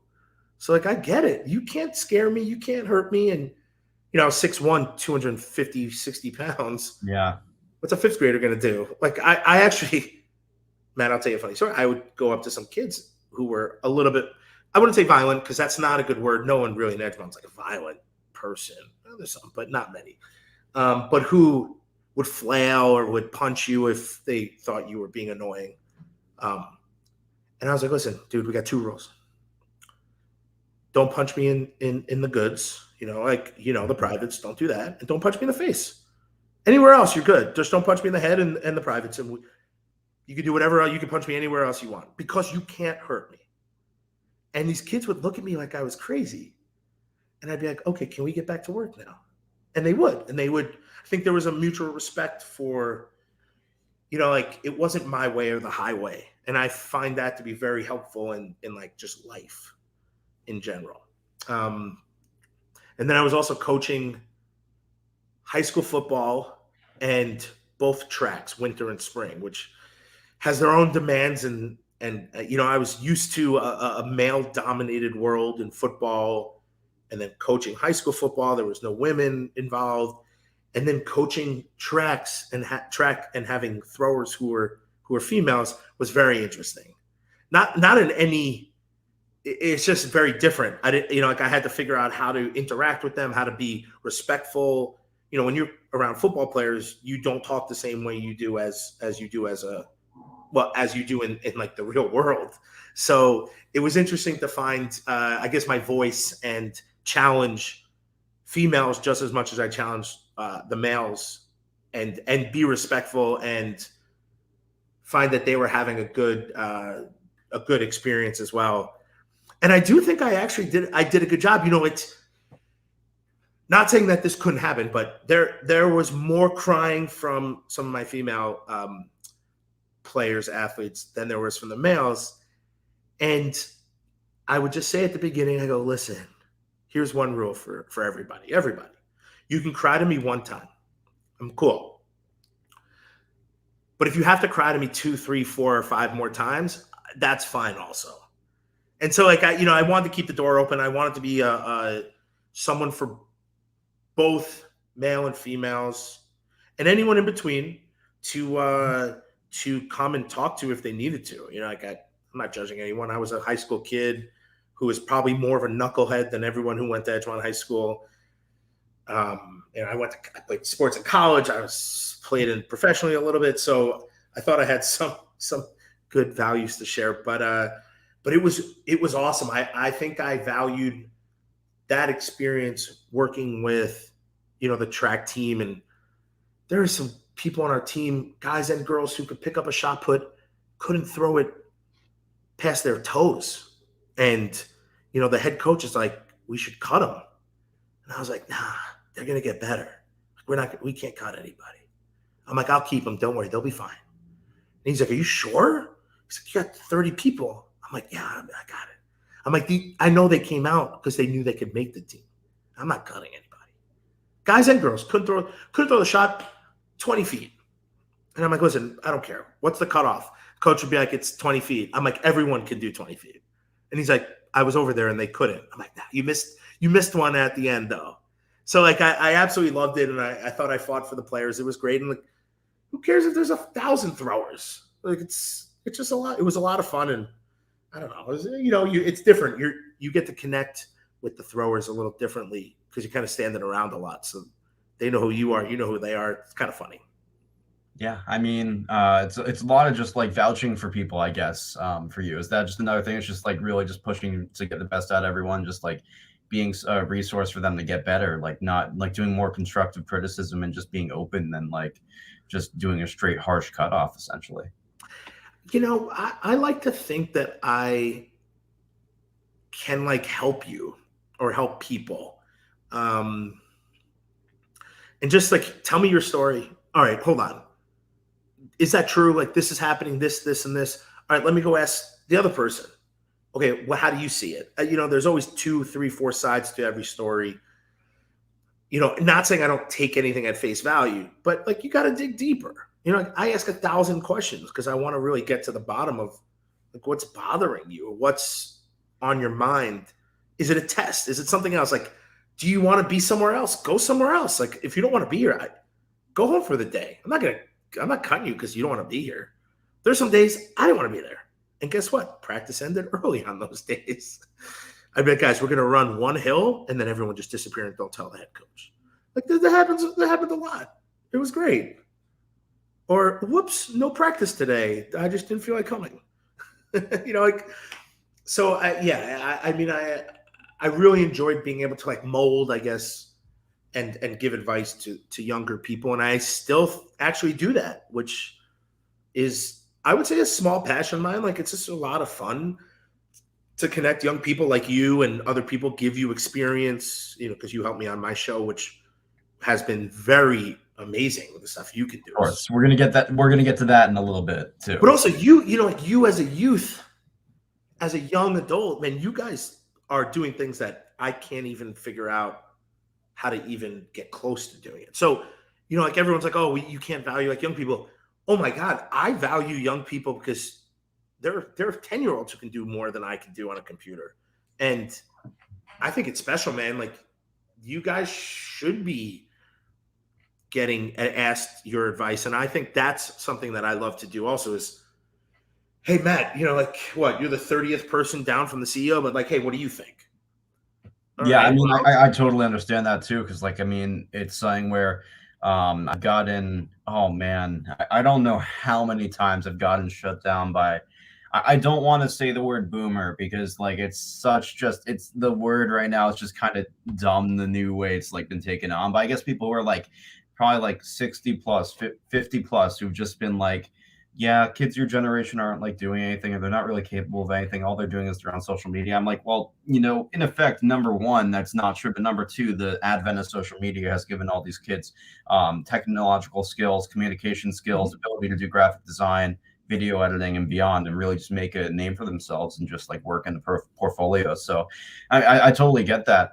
So like I get it. You can't scare me. You can't hurt me. And 6'1", 250, 60 pounds. Yeah. What's a fifth grader going to do? Like I actually, Matt, I'll tell you a funny story. I would go up to some kids who were a little bit, I wouldn't say violent because that's not a good word. No one really in Edgemont's like a violent person. Well, there's some, but not many. But who would flail or would punch you if they thought you were being annoying. And I was like, listen, dude, we got 2 rules. Don't punch me in the goods. The privates, don't do that. And don't punch me in the face. Anywhere else, you're good. Just don't punch me in the head and the privates. And you can do whatever else. You can punch me anywhere else you want because you can't hurt me. And these kids would look at me like I was crazy. And I'd be like, okay, can we get back to work now? And they would. I think there was a mutual respect for, like it wasn't my way or the highway. And I find that to be very helpful in like just life in general. And then I was also coaching high school football and both tracks, winter and spring, which has their own demands. And I was used to a male-dominated world in football, and then coaching high school football. There was no women involved. And then coaching tracks and having throwers who were females was very interesting. Not in any. It's just very different. I didn't, I had to figure out how to interact with them, how to be respectful. When you're around football players, you don't talk the same way you do as you do in like the real world. So it was interesting to find, I guess, my voice and challenge females just as much as I challenge the males, and be respectful and find that they were having a good experience as well. And I do think I did a good job. It's not saying that this couldn't happen, but there was more crying from some of my female players, athletes, than there was from the males. And I would just say at the beginning, I go, listen, here's one rule for everybody. Everybody. You can cry to me one time. I'm cool. But if you have to cry to me 2, 3, 4, or 5 more times, that's fine also. And so, like, I wanted to keep the door open. I wanted to be someone for both male and females, and anyone in between to come and talk to if they needed to. I'm not judging anyone. I was a high school kid who was probably more of a knucklehead than everyone who went to Edgemont High School. I played sports in college. I played in professionally a little bit, so I thought I had some good values to share. But it was awesome. I think I valued that experience working with, the track team. And there are some people on our team, guys and girls, who could pick up a shot put, couldn't throw it past their toes. And, the head coach is like, we should cut them. And I was like, nah, they're going to get better. We can't cut anybody. I'm like, I'll keep them. Don't worry. They'll be fine. And he's like, are you sure? He's like, you got 30 people. I'm like, yeah, I got it. I'm like, I know they came out because they knew they could make the team. I'm not cutting anybody. Guys and girls couldn't throw the shot 20 feet. And I'm like, listen, I don't care. What's the cutoff? Coach would be like, it's 20 feet. I'm like, everyone can do 20 feet. And he's like, I was over there and they couldn't. I'm like, nah, you missed one at the end though. So like I absolutely loved it, and I thought I fought for the players. It was great, and like who cares if there's 1,000 throwers? Like it's just a lot. It was a lot of fun, and I don't know. It's different. You get to connect with the throwers a little differently because you're kind of standing around a lot, so they know who you are, you know who they are. It's kind of funny. Yeah, I mean, it's a lot of just like vouching for people, I guess. For you, is that just another thing? It's just like really just pushing to get the best out of everyone, just like being a resource for them to get better, like not like doing more constructive criticism and just being open than like just doing a straight harsh cutoff, essentially. I like to think that I can like help you or help people. And just like tell me your story. All right, hold on. Is that true? Like this is happening, this, and this. All right, let me go ask the other person. Okay, well, how do you see it? There's always 2, 3, 4 sides to every story. Not saying I don't take anything at face value, but like you got to dig deeper. I ask 1,000 questions because I want to really get to the bottom of like what's bothering you, what's on your mind. Is it a test? Is it something else? Like, do you want to be somewhere else? Go somewhere else. Like, if you don't want to be here, go home for the day. I'm not cutting you because you don't want to be here. There's some days I didn't want to be there. And guess what? Practice ended early on those days. I bet, guys, we're going to run one hill and then everyone just disappear and don't tell the head coach. Like that happens. That happened a lot. It was great. Or whoops, no practice today. I just didn't feel like coming. So I really enjoyed being able to like mold, I guess, and give advice to younger people. And I still actually do that, which is, I would say, a small passion of mine. Like it's just a lot of fun to connect young people like you and other people, give you experience, because you helped me on my show, which has been very amazing with the stuff you can do. Of course, we're gonna get to that in a little bit too. But also you as a youth, as a young adult, man, you guys are doing things that I can't even figure out how to even get close to doing it. So, like everyone's like, oh, you can't value like young people. Oh my God, I value young people because there are 10-year-olds who can do more than I can do on a computer. And I think it's special, man. Like you guys should be getting asked your advice. And I think that's something that I love to do also is, hey, Matt, like what, you're the 30th person down from the CEO, but like, hey, what do you think? Yeah, right, I mean, I totally understand that too. Cause like, I mean, it's something where I've gotten, oh man, I don't know how many times I've gotten shut down by, I don't want to say the word boomer because like, it's the word right now. It's just kind of dumb the new way it's like been taken on. But I guess people who are like, probably like 60 plus, 50 plus who've just been like, yeah, kids your generation aren't like doing anything or they're not really capable of anything. All they're doing is they're on social media. I'm like, well, in effect, number one, that's not true. But number two, the advent of social media has given all these kids technological skills, communication skills, ability to do graphic design, video editing and beyond, and really just make a name for themselves and just like work in the portfolio. So I totally get that.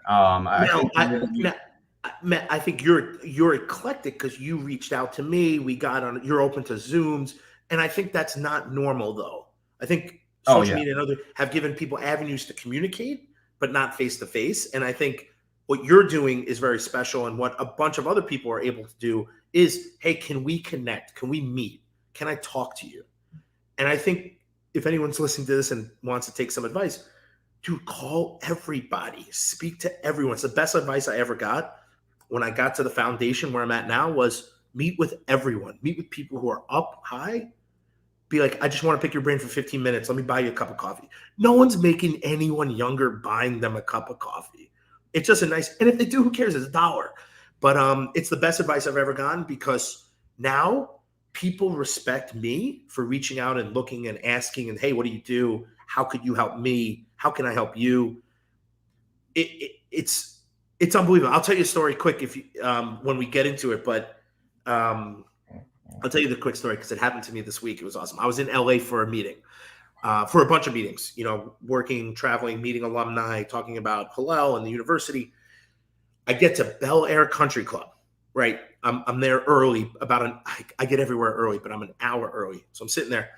Matt, I think you're eclectic because you reached out to me. We got on. You're open to Zooms, and I think that's not normal, though. I think social media and others have given people avenues to communicate, but not face to face. And I think what you're doing is very special. And what a bunch of other people are able to do is, hey, can we connect? Can we meet? Can I talk to you? And I think if anyone's listening to this and wants to take some advice, dude, call everybody, speak to everyone. It's the best advice I ever got. When I got to the foundation where I'm at now was meet with everyone, meet with people who are up high, be like, I just want to pick your brain for 15 minutes. Let me buy you a cup of coffee. No one's making anyone younger buying them a cup of coffee. It's just and if they do, who cares? It's $1. But it's the best advice I've ever gotten because now people respect me for reaching out and looking and asking and, hey, what do you do? How could you help me? How can I help you? It's unbelievable. I'll tell you a story quick if you, when we get into it, but I'll tell you the quick story because it happened to me this week. It was awesome. I was in LA for a meeting, for a bunch of meetings, working, traveling, meeting alumni, talking about Hillel and the university. I get to Bel Air Country Club, right? I'm there early, I get everywhere early, but I'm an hour early. So I'm sitting there.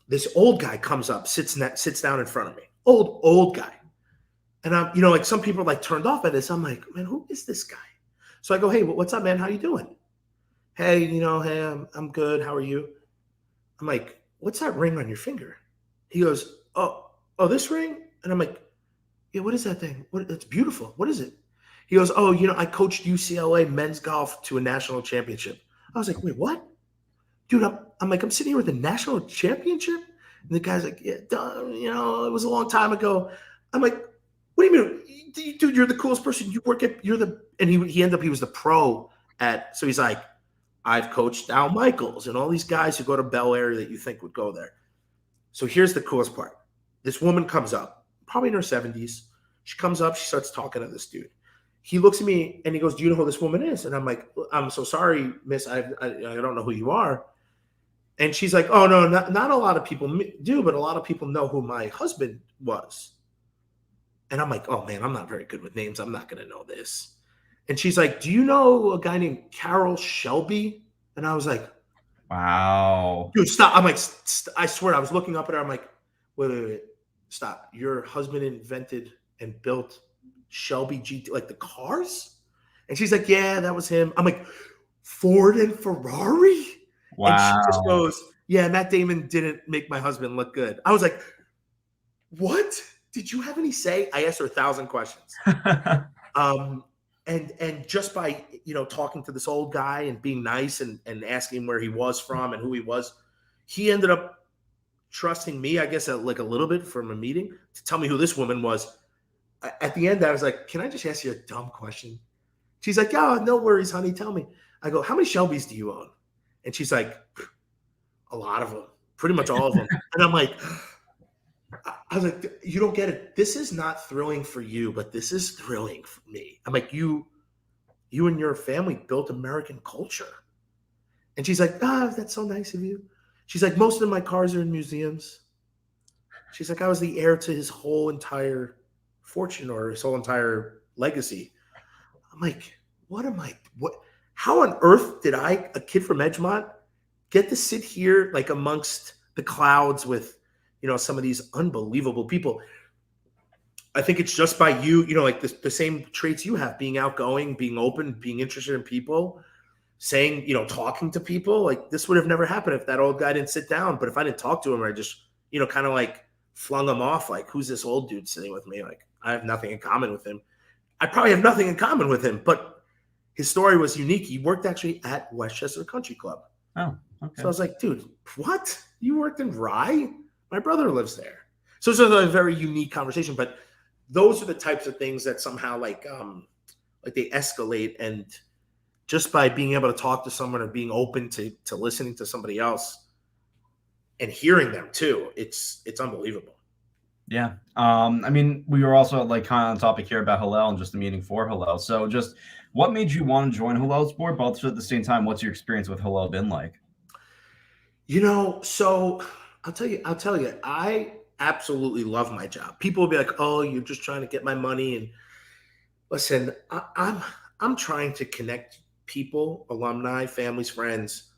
This old guy comes up, sits down in front of me. Old guy. And I'm, you know, like some people are like turned off by this. I'm like, man, who is this guy? So I go, hey, what's up, man? How you doing? Hey, hey, I'm good. How are you? I'm like, what's that ring on your finger? He goes, oh, this ring? And I'm like, yeah, what is that thing? It's beautiful. What is it? He goes, oh, I coached UCLA men's golf to a national championship. I was like, wait, what? Dude, I'm like, I'm sitting here with a national championship? And the guy's like, yeah, it was a long time ago. I'm like, what do you mean? Dude, you're the coolest person. And he was the pro so he's like, I've coached Al Michaels and all these guys who go to Bel Air that you think would go there. So here's the coolest part. This woman comes up, probably in her 70s. She comes up, she starts talking to this dude. He looks at me and he goes, do you know who this woman is? And I'm like, I'm so sorry, miss. I don't know who you are. And she's like, oh, no, not a lot of people do, but a lot of people know who my husband was. And I'm like, oh, man, I'm not very good with names. I'm not going to know this. And she's like, do you know a guy named Carol Shelby? And I was like, wow. Dude, stop. I'm like, I swear, I was looking up at her. I'm like, wait, stop. Your husband invented and built Shelby GT, like the cars? And she's like, yeah, that was him. I'm like, Ford and Ferrari? Wow. And she just goes, yeah, Matt Damon didn't make my husband look good. I was like, what? Did you have any say? I asked her 1,000 questions. And just by, talking to this old guy and being nice and asking where he was from and who he was, he ended up trusting me, I guess, like a little bit from a meeting to tell me who this woman was. At the end, I was like, can I just ask you a dumb question? She's like, oh, no worries, honey. Tell me. I go, how many Shelbys do you own? And she's like, a lot of them, pretty much all of them. And I'm like, I was like, you don't get it. This is not thrilling for you, but this is thrilling for me. I'm like, you and your family built American culture. And she's like, that's so nice of you. She's like, most of my cars are in museums. She's like, I was the heir to his whole entire fortune or his whole entire legacy. I'm like, how on earth did a kid from Edgemont, get to sit here like amongst the clouds with, some of these unbelievable people? I think it's just by you, like the same traits you have, being outgoing, being open, being interested in people, saying, talking to people. Like this would have never happened if that old guy didn't sit down. But if I didn't talk to him, or I just, kind of like flung him off, like, who's this old dude sitting with me? Like, I have nothing in common with him. I probably have nothing in common with him, but his story was unique. He worked actually at Westchester Country Club. Oh, okay. So I was like, dude, what? You worked in Rye? My brother lives there. So it's a very unique conversation, but those are the types of things that somehow like they escalate. And just by being able to talk to someone or being open to listening to somebody else and hearing them too, it's unbelievable. Yeah. I mean, we were also like kind of on topic here about Hillel and just the meeting for Hillel. So just what made you want to join Hillel's board? But also at the same time, what's your experience with Hillel been like? So I'll tell you, I absolutely love my job. People will be like, oh, you're just trying to get my money. And listen, I'm trying to connect people, alumni, families, friends,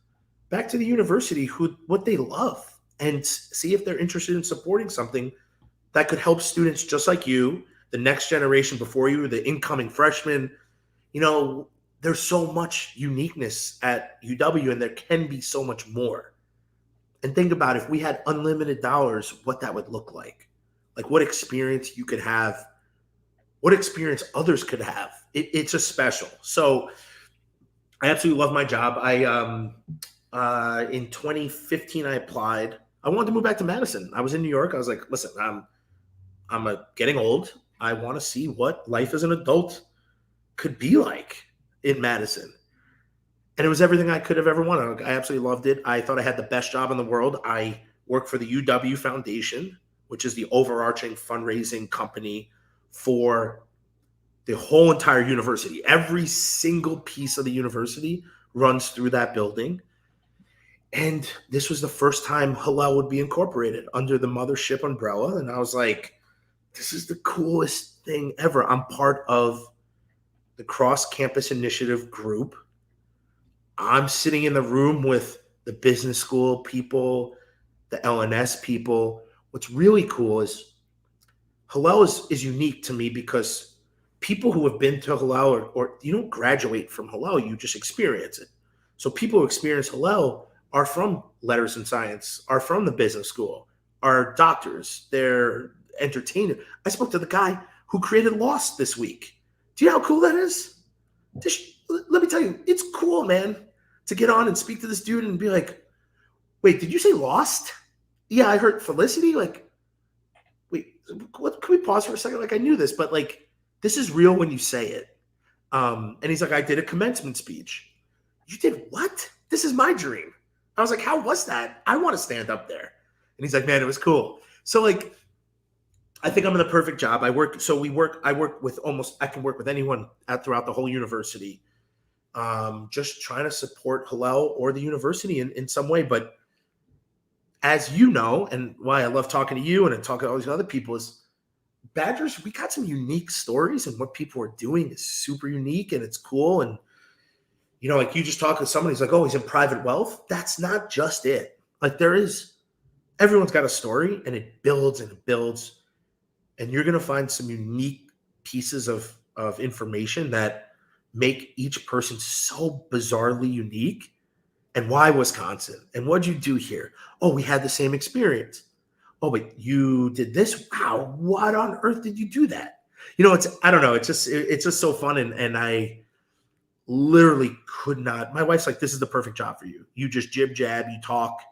back to the university, what they love, and see if they're interested in supporting something that could help students just like you, the next generation before you, the incoming freshmen. There's so much uniqueness at UW, and there can be so much more. And think about if we had unlimited dollars, what that would look like what experience you could have, what experience others could have. It's just special. So I absolutely love my job. In 2015, I applied. I wanted to move back to Madison. I was in New York. I was like, listen, I'm getting old. I want to see what life as an adult could be like in Madison. And it was everything I could have ever wanted. I absolutely loved it. I thought I had the best job in the world. I work for the UW Foundation, which is the overarching fundraising company for the whole entire university. Every single piece of the university runs through that building. And this was the first time Hillel would be incorporated under the mothership umbrella. And I was like, this is the coolest thing ever. I'm part of the cross-campus initiative group. I'm sitting in the room with the business school people, the LNS people. What's really cool is Hillel is unique to me because people who have been to Hillel or you don't graduate from Hillel, you just experience it. So people who experience Hillel are from letters and science, are from the business school, are doctors, they're entertainers. I spoke to the guy who created Lost this week. Do you know how cool that is? Let me tell you, it's cool, man, to get on and speak to this dude and be like, wait, did you say Lost? Yeah, I heard Felicity. Like, wait, what? Can we pause for a second? Like, I knew this, but like, this is real when you say it. And he's like, I did a commencement speech. You did what? This is my dream. I was like, how was that? I want to stand up there. And he's like, man, it was cool. So like, I think I'm in the perfect job. I work with I can work with anyone throughout the whole university. Just trying to support Hillel or the university in some way. But as you know, and why I love talking to you and talking to all these other people is Badgers, we got some unique stories, and what people are doing is super unique and it's cool. And, you know, like you just talk to somebody who's like, oh, he's in private wealth. That's not just it. Like everyone's got a story, and it builds and it builds. And you're going to find some unique pieces of information that make each person so bizarrely unique. And why Wisconsin? And what'd you do here? Oh, we had the same experience. Oh, but you did this? Wow, what on earth did you do that? You know, I don't know. It's just so fun. And I literally could not. My wife's like, this is the perfect job for you. You just jib jab, you talk,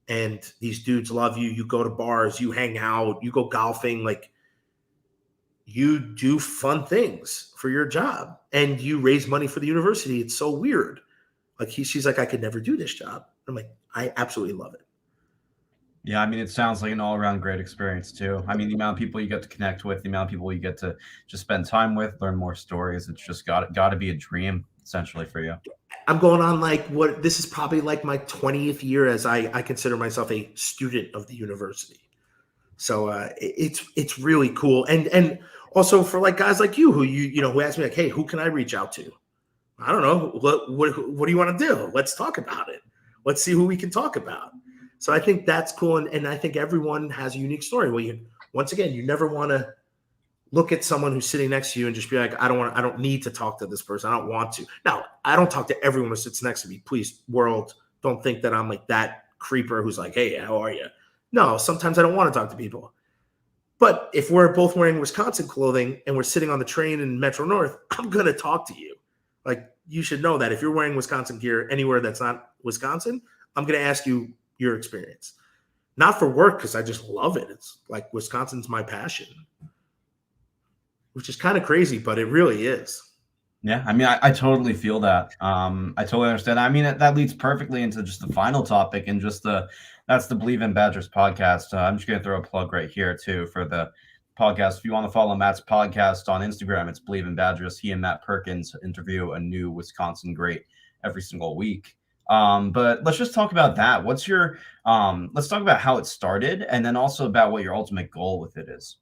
and these dudes love you. You go to bars, you hang out, you go golfing. Like, you do fun things for your job, and you raise money for the university. It's so weird. Like she's like, I could never do this job. I'm like, I absolutely love it. Yeah, I mean, it sounds like an all-around great experience too. I mean, the amount of people you get to connect with, the amount of people you get to just spend time with, learn more stories. It's just got to be a dream essentially for you. I'm going on this is probably like my 20th year as I consider myself a student of the university. So it's really cool. And also for like guys like you who ask me like, hey, who can I reach out to? I don't know. What do you want to do? Let's talk about it. Let's see who we can talk about. So I think that's cool. And I think everyone has a unique story. Well, you never want to look at someone who's sitting next to you and just be like, I don't need to talk to this person. I don't want to. Now, I don't talk to everyone who sits next to me. Please, world, don't think that I'm like that creeper who's like, hey, how are you? No, sometimes I don't want to talk to people. But if we're both wearing Wisconsin clothing and we're sitting on the train in Metro North, I'm going to talk to you. Like, you should know that if you're wearing Wisconsin gear anywhere that's not Wisconsin, I'm going to ask you your experience. Not for work, because I just love it. It's like Wisconsin's my passion, which is kind of crazy, but it really is. Yeah, I mean, I totally feel that. I totally understand. I mean, that leads perfectly into just the final topic, and that's the Believe in Badgers podcast. I'm just going to throw a plug right here too for the podcast. If you want to follow Matt's podcast on Instagram, it's Believe in Badgers. He and Matt Perkins interview a new Wisconsin great every single week. But let's just talk about that. Let's talk about how it started, and then also about what your ultimate goal with it is.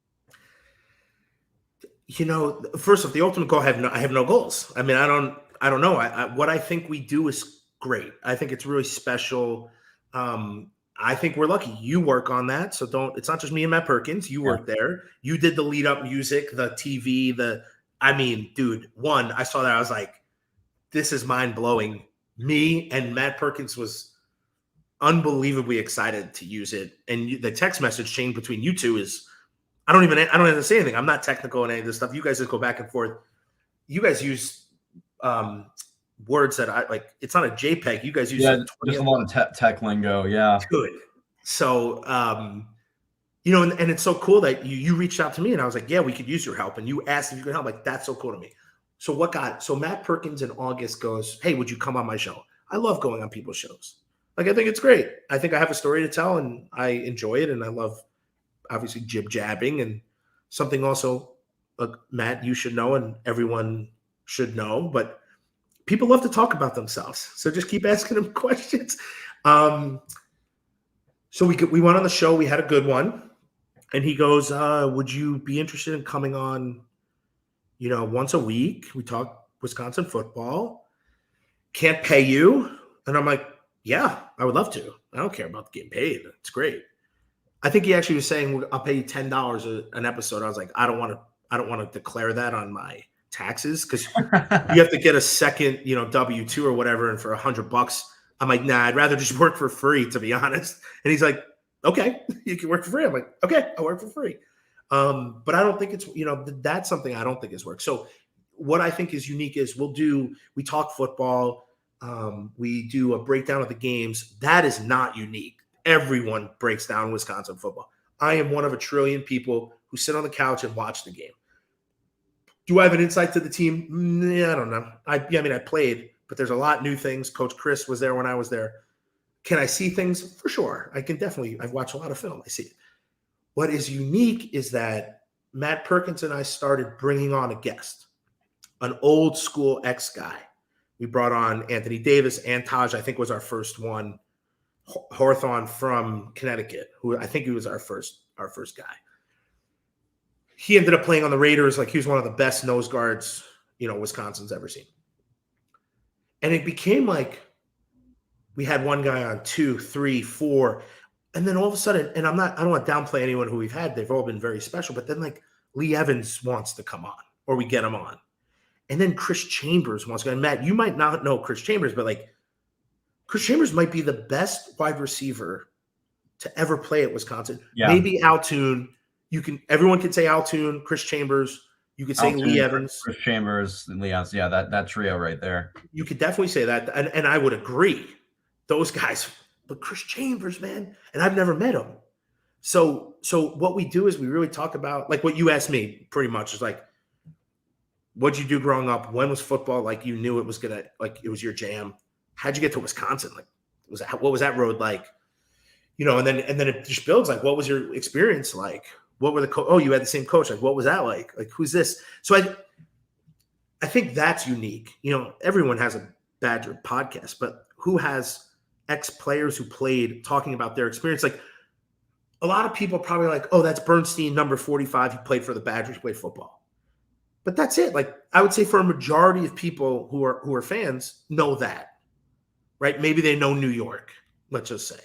First off, the ultimate goal, I have no goals. I mean, I don't know. What I think we do is great. I think it's really special. I think we're lucky. You work on that. So it's not just me and Matt Perkins. You work there. You did the lead up music, the TV, dude, I saw that. I was like, this is mind blowing. Me and Matt Perkins was unbelievably excited to use it. And the text message chain between you two is, I don't have to say anything. I'm not technical in any of this stuff. You guys just go back and forth. You guys use words that I like. It's not a JPEG. You guys use just a lot of tech lingo. Yeah. Good. So, and it's so cool that you reached out to me and I was like, yeah, we could use your help. And you asked if you could help. Like, that's so cool to me. So Matt Perkins in August goes, hey, would you come on my show? I love going on people's shows. Like, I think it's great. I think I have a story to tell and I enjoy it. And I love obviously jib jabbing, and something also, Matt, you should know, and everyone should know, but people love to talk about themselves. So just keep asking them questions. So we went on the show. We had a good one. And he goes, would you be interested in coming on, once a week? We talk Wisconsin football. Can't pay you. And I'm like, yeah, I would love to. I don't care about getting paid. It's great. I think he actually was saying, I'll pay you $10 an episode. I was like, I don't want to declare that on my taxes because you have to get a second, W-2 or whatever. And for $100, I'm like, nah, I'd rather just work for free, to be honest. And he's like, okay, you can work for free. I'm like, okay, I'll work for free. But I don't think it's, that's something I don't think is work. So what I think is unique is we talk football. We do a breakdown of the games. That is not unique. Everyone breaks down Wisconsin football. I am one of a trillion people who sit on the couch and watch the game. Do I have an insight to the team? I don't know. I played, but there's a lot of new things. Coach Chris was there when I was there. Can I see things? For sure. I can definitely. I've watched a lot of film. I see it. What is unique is that Matt Perkins and I started bringing on a guest, an old school ex guy. We brought on Anthony Davis and Taj, I think was our first one. Hawthorne from Connecticut, who I think he was our first guy. He ended up playing on the Raiders. Like he was one of the best nose guards, Wisconsin's ever seen. And it became like we had one guy on 2, 3, 4. And then all of a sudden, and I don't want to downplay anyone who we've had. They've all been very special. But then like Lee Evans wants to come on or we get him on. And then Chris Chambers wants to go. And Matt, you might not know Chris Chambers, but like Chris Chambers might be the best wide receiver to ever play at Wisconsin. Yeah. Maybe Altoon. Everyone can say Altoon, Chris Chambers. You could say Altoon, Lee Evans. Chris Chambers, and Lee Evans. Yeah, that trio right there. You could definitely say that. And I would agree. Those guys. But Chris Chambers, man. And I've never met him. So what we do is we really talk about, like what you asked me pretty much is like, what'd you do growing up? When was football like you knew it was going to, like it was your jam? How'd you get to Wisconsin? Like, what was that road like? And then it just builds. Like, what was your experience like? What were you had the same coach. Like, what was that like? Like, who's this? So I think that's unique. Everyone has a Badger podcast, but who has ex-players who played talking about their experience? Like, a lot of people probably like, oh, that's Bernstein, number 45. He played for the Badgers, played football. But that's it. Like, I would say for a majority of people who are fans know that. Right? Maybe they know New York, let's just say.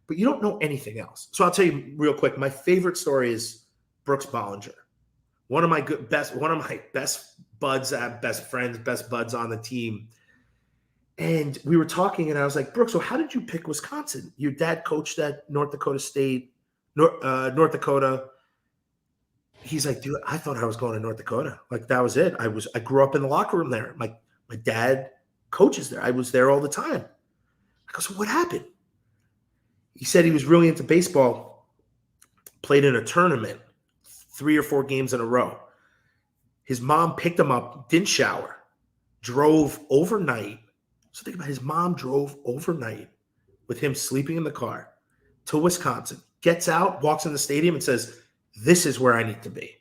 But you don't know anything else. So I'll tell you real quick. My favorite story is Brooks Bollinger. One of my best buds, best friends, best buds on the team. And we were talking, and I was like, Brooks, so how did you pick Wisconsin? Your dad coached at North Dakota State, North Dakota. He's like, dude, I thought I was going to North Dakota. Like, that was it. I grew up in the locker room there. My dad coaches there. I was there all the time. I go, so what happened? He said he was really into baseball, played in a tournament, 3 or 4 games in a row. His mom picked him up, didn't shower, drove overnight. So think about it. His mom drove overnight with him sleeping in the car to Wisconsin, gets out, walks in the stadium and says, this is where I need to be.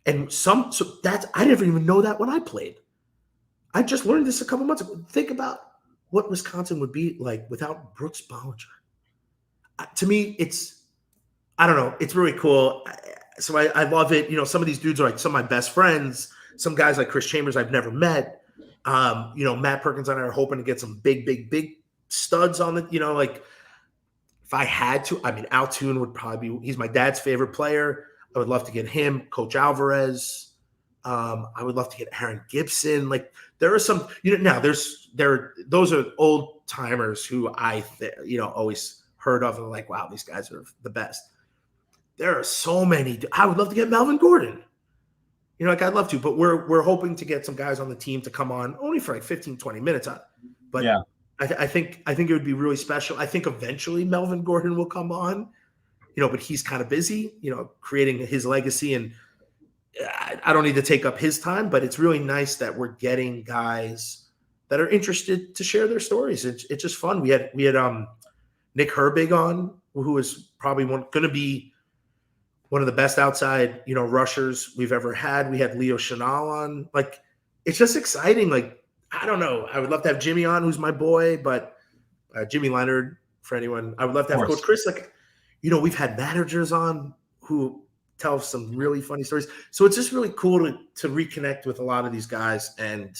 And I didn't even know that when I played. I just learned this a couple months ago. Think about what Wisconsin would be like without Brooks Bollinger. To me, I don't know. It's really cool. So I love it. Some of these dudes are like some of my best friends. Some guys like Chris Chambers I've never met. Matt Perkins and I are hoping to get some big studs on the, like if I had to, Altoon would probably he's my dad's favorite player. I would love to get him, Coach Alvarez. I would love to get Aaron Gibson. Like there are some, those are old timers who I always heard of and like, wow, these guys are the best. There are so many. I would love to get Melvin Gordon. I'd love to, but we're hoping to get some guys on the team to come on only for like 15, 20 minutes. But yeah, I think it would be really special. I think eventually Melvin Gordon will come on, but he's kind of busy, creating his legacy. And I don't need to take up his time, but it's really nice that we're getting guys that are interested to share their stories. It's just fun. We had Nick Herbig on, who is probably going to be one of the best outside, rushers we've ever had. We had Leo Chenal on. Like, it's just exciting. Like, I don't know. I would love to have Jimmy on, who's my boy, but Jimmy Leonard, for anyone. I would love to have Coach Chris. Like, we've had managers on who tell some really funny stories. So it's just really cool to reconnect with a lot of these guys and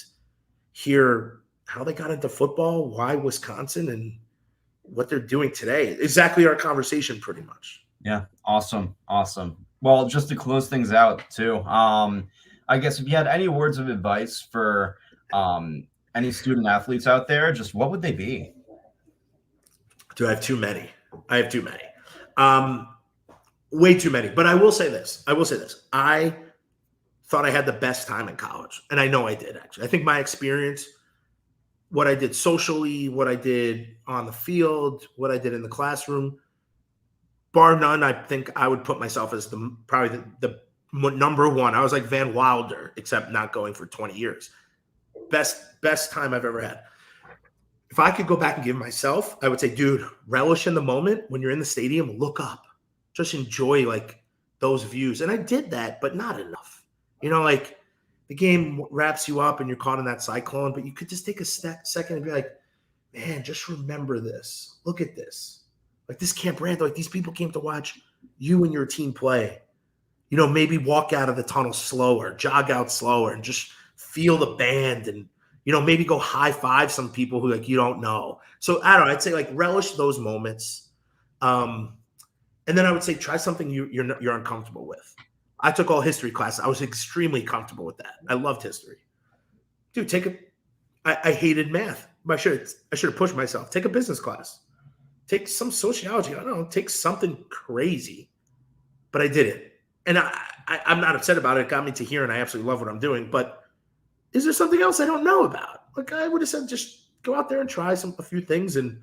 hear how they got into football, why Wisconsin, and what they're doing today. Exactly our conversation, pretty much. Yeah. Awesome. Awesome. Well, just to close things out too, I guess if you had any words of advice for any student athletes out there, just what would they be? Do I have too many? I have too many. Um, Way too many. But I will say this. I thought I had the best time in college. And I know I did, actually. I think my experience, what I did socially, what I did on the field, what I did in the classroom, bar none, I think I would put myself as probably the number one. I was like Van Wilder, except not going for 20 years. Best time I've ever had. If I could go back and give myself, I would say, dude, relish in the moment. When you're in the stadium, look up. Just enjoy like those views. And I did that, but not enough. Like the game wraps you up and you're caught in that cyclone, but you could just take a second and be like, man, just remember this. Look at this. Like this Camp Randall, like these people came to watch you and your team play. Maybe walk out of the tunnel slower, jog out slower, and just feel the band and, maybe go high five some people who like you don't know. So I don't know. I'd say like relish those moments. And then I would say try something you're uncomfortable with. I took all history classes. I was extremely comfortable with that. I loved history. Dude, I hated math. I should have pushed myself. Take a business class. Take some sociology. I don't know. Take something crazy. But I did it. And I'm not upset about it. It got me to here, and I absolutely love what I'm doing. But is there something else I don't know about? Like I would have said, just go out there and try a few things and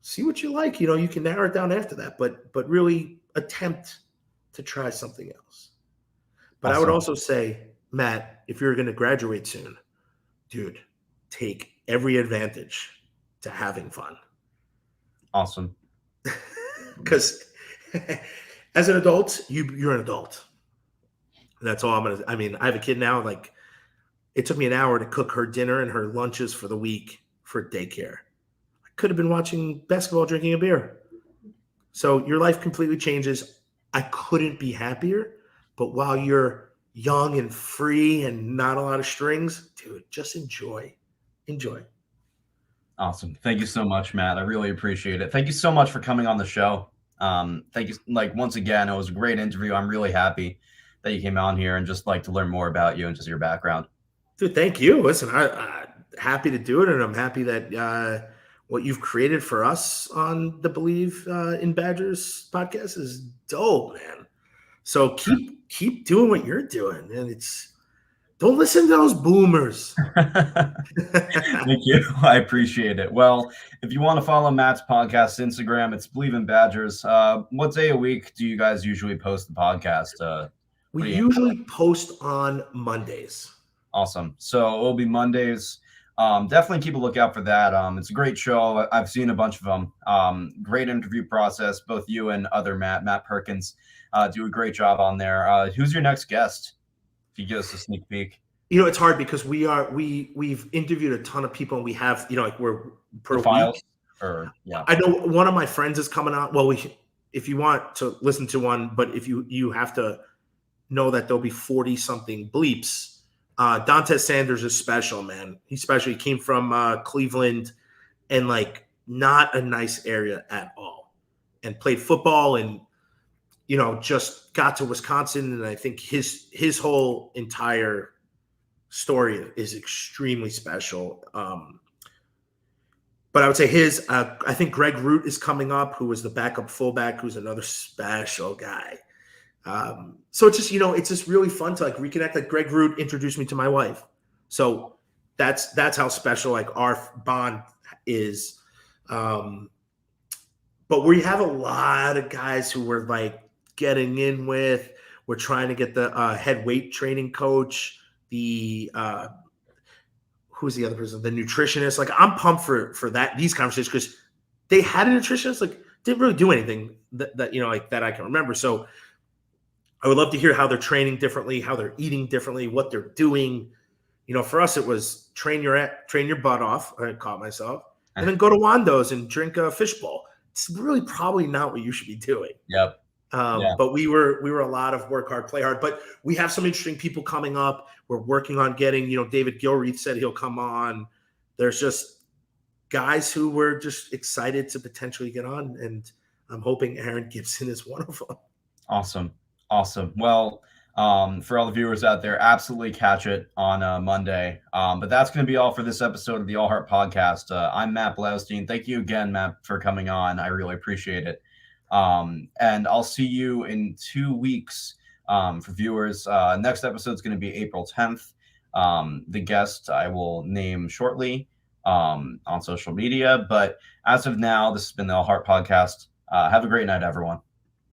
see what you like. You can narrow it down after that. But really attempt to try something else. But awesome. I would also say, Matt, if you're going to graduate soon, dude, take every advantage to having fun. Awesome. Because as an adult, you're an adult. That's all I have a kid now. Like, it took me an hour to cook her dinner and her lunches for the week for daycare. I could have been watching basketball, drinking a beer. So your life completely changes. I couldn't be happier. But while you're young and free and not a lot of strings, dude, just enjoy. Enjoy. Awesome. Thank you so much, Matt. I really appreciate it. Thank you so much for coming on the show. Thank you. Like, once again, it was a great interview. I'm really happy that you came on here and just like to learn more about you and just your background. Dude, thank you. Listen, I'm happy to do it. And I'm happy that what you've created for us on the Believe in Badgers podcast is dope, man. So keep doing what you're doing. And don't listen to those boomers. Thank you. I appreciate it. Well, if you want to follow Matt's podcast Instagram, it's Believe in Badgers. What day a week do you guys usually post the podcast? We usually post on Mondays. Awesome. So it'll be Mondays. Definitely keep a lookout for that. It's a great show. I've seen a bunch of them. Great interview process. Both you and other Matt Perkins, do a great job on there. Who's your next guest? If you give us a sneak peek. It's hard because we've interviewed a ton of people, and we have, like we're per files, week. Or yeah. I know one of my friends is coming on. Well, if you want to listen to one, but if you have to know that there'll be 40 something bleeps. Dante Sanders is special, man. He's special. He came from Cleveland, and like not a nice area at all, and played football, and just got to Wisconsin. And I think his whole entire story is extremely special. But I would say I think Greg Root is coming up, who was the backup fullback, who's another special guy. So it's just, it's just really fun to like reconnect. Like Greg Root introduced me to my wife. So that's how special like our bond is. But we have a lot of guys who we're like getting in with. We're trying to get the head weight training coach, the who's the other person? The nutritionist. Like I'm pumped for these conversations because they had a nutritionist, like didn't really do anything that like that I can remember. So I would love to hear how they're training differently, how they're eating differently, what they're doing. For us, it was train your butt off. I caught myself, and then go to Wando's and drink a fishbowl. It's really probably not what you should be doing. Yep. But we were a lot of work hard, play hard. But we have some interesting people coming up. We're working on getting, David Gilreath said he'll come on. There's just guys who we're just excited to potentially get on, and I'm hoping Aaron Gibson is one of them. Awesome. Well, for all the viewers out there, absolutely catch it on Monday. But that's going to be all for this episode of the Allheart Podcast. I'm Matt Blaustein. Thank you again, Matt, for coming on. I really appreciate it. And I'll see you in 2 weeks for viewers. Next episode is going to be April 10th. The guest I will name shortly on social media. But as of now, this has been the Allheart Podcast. Have a great night, everyone.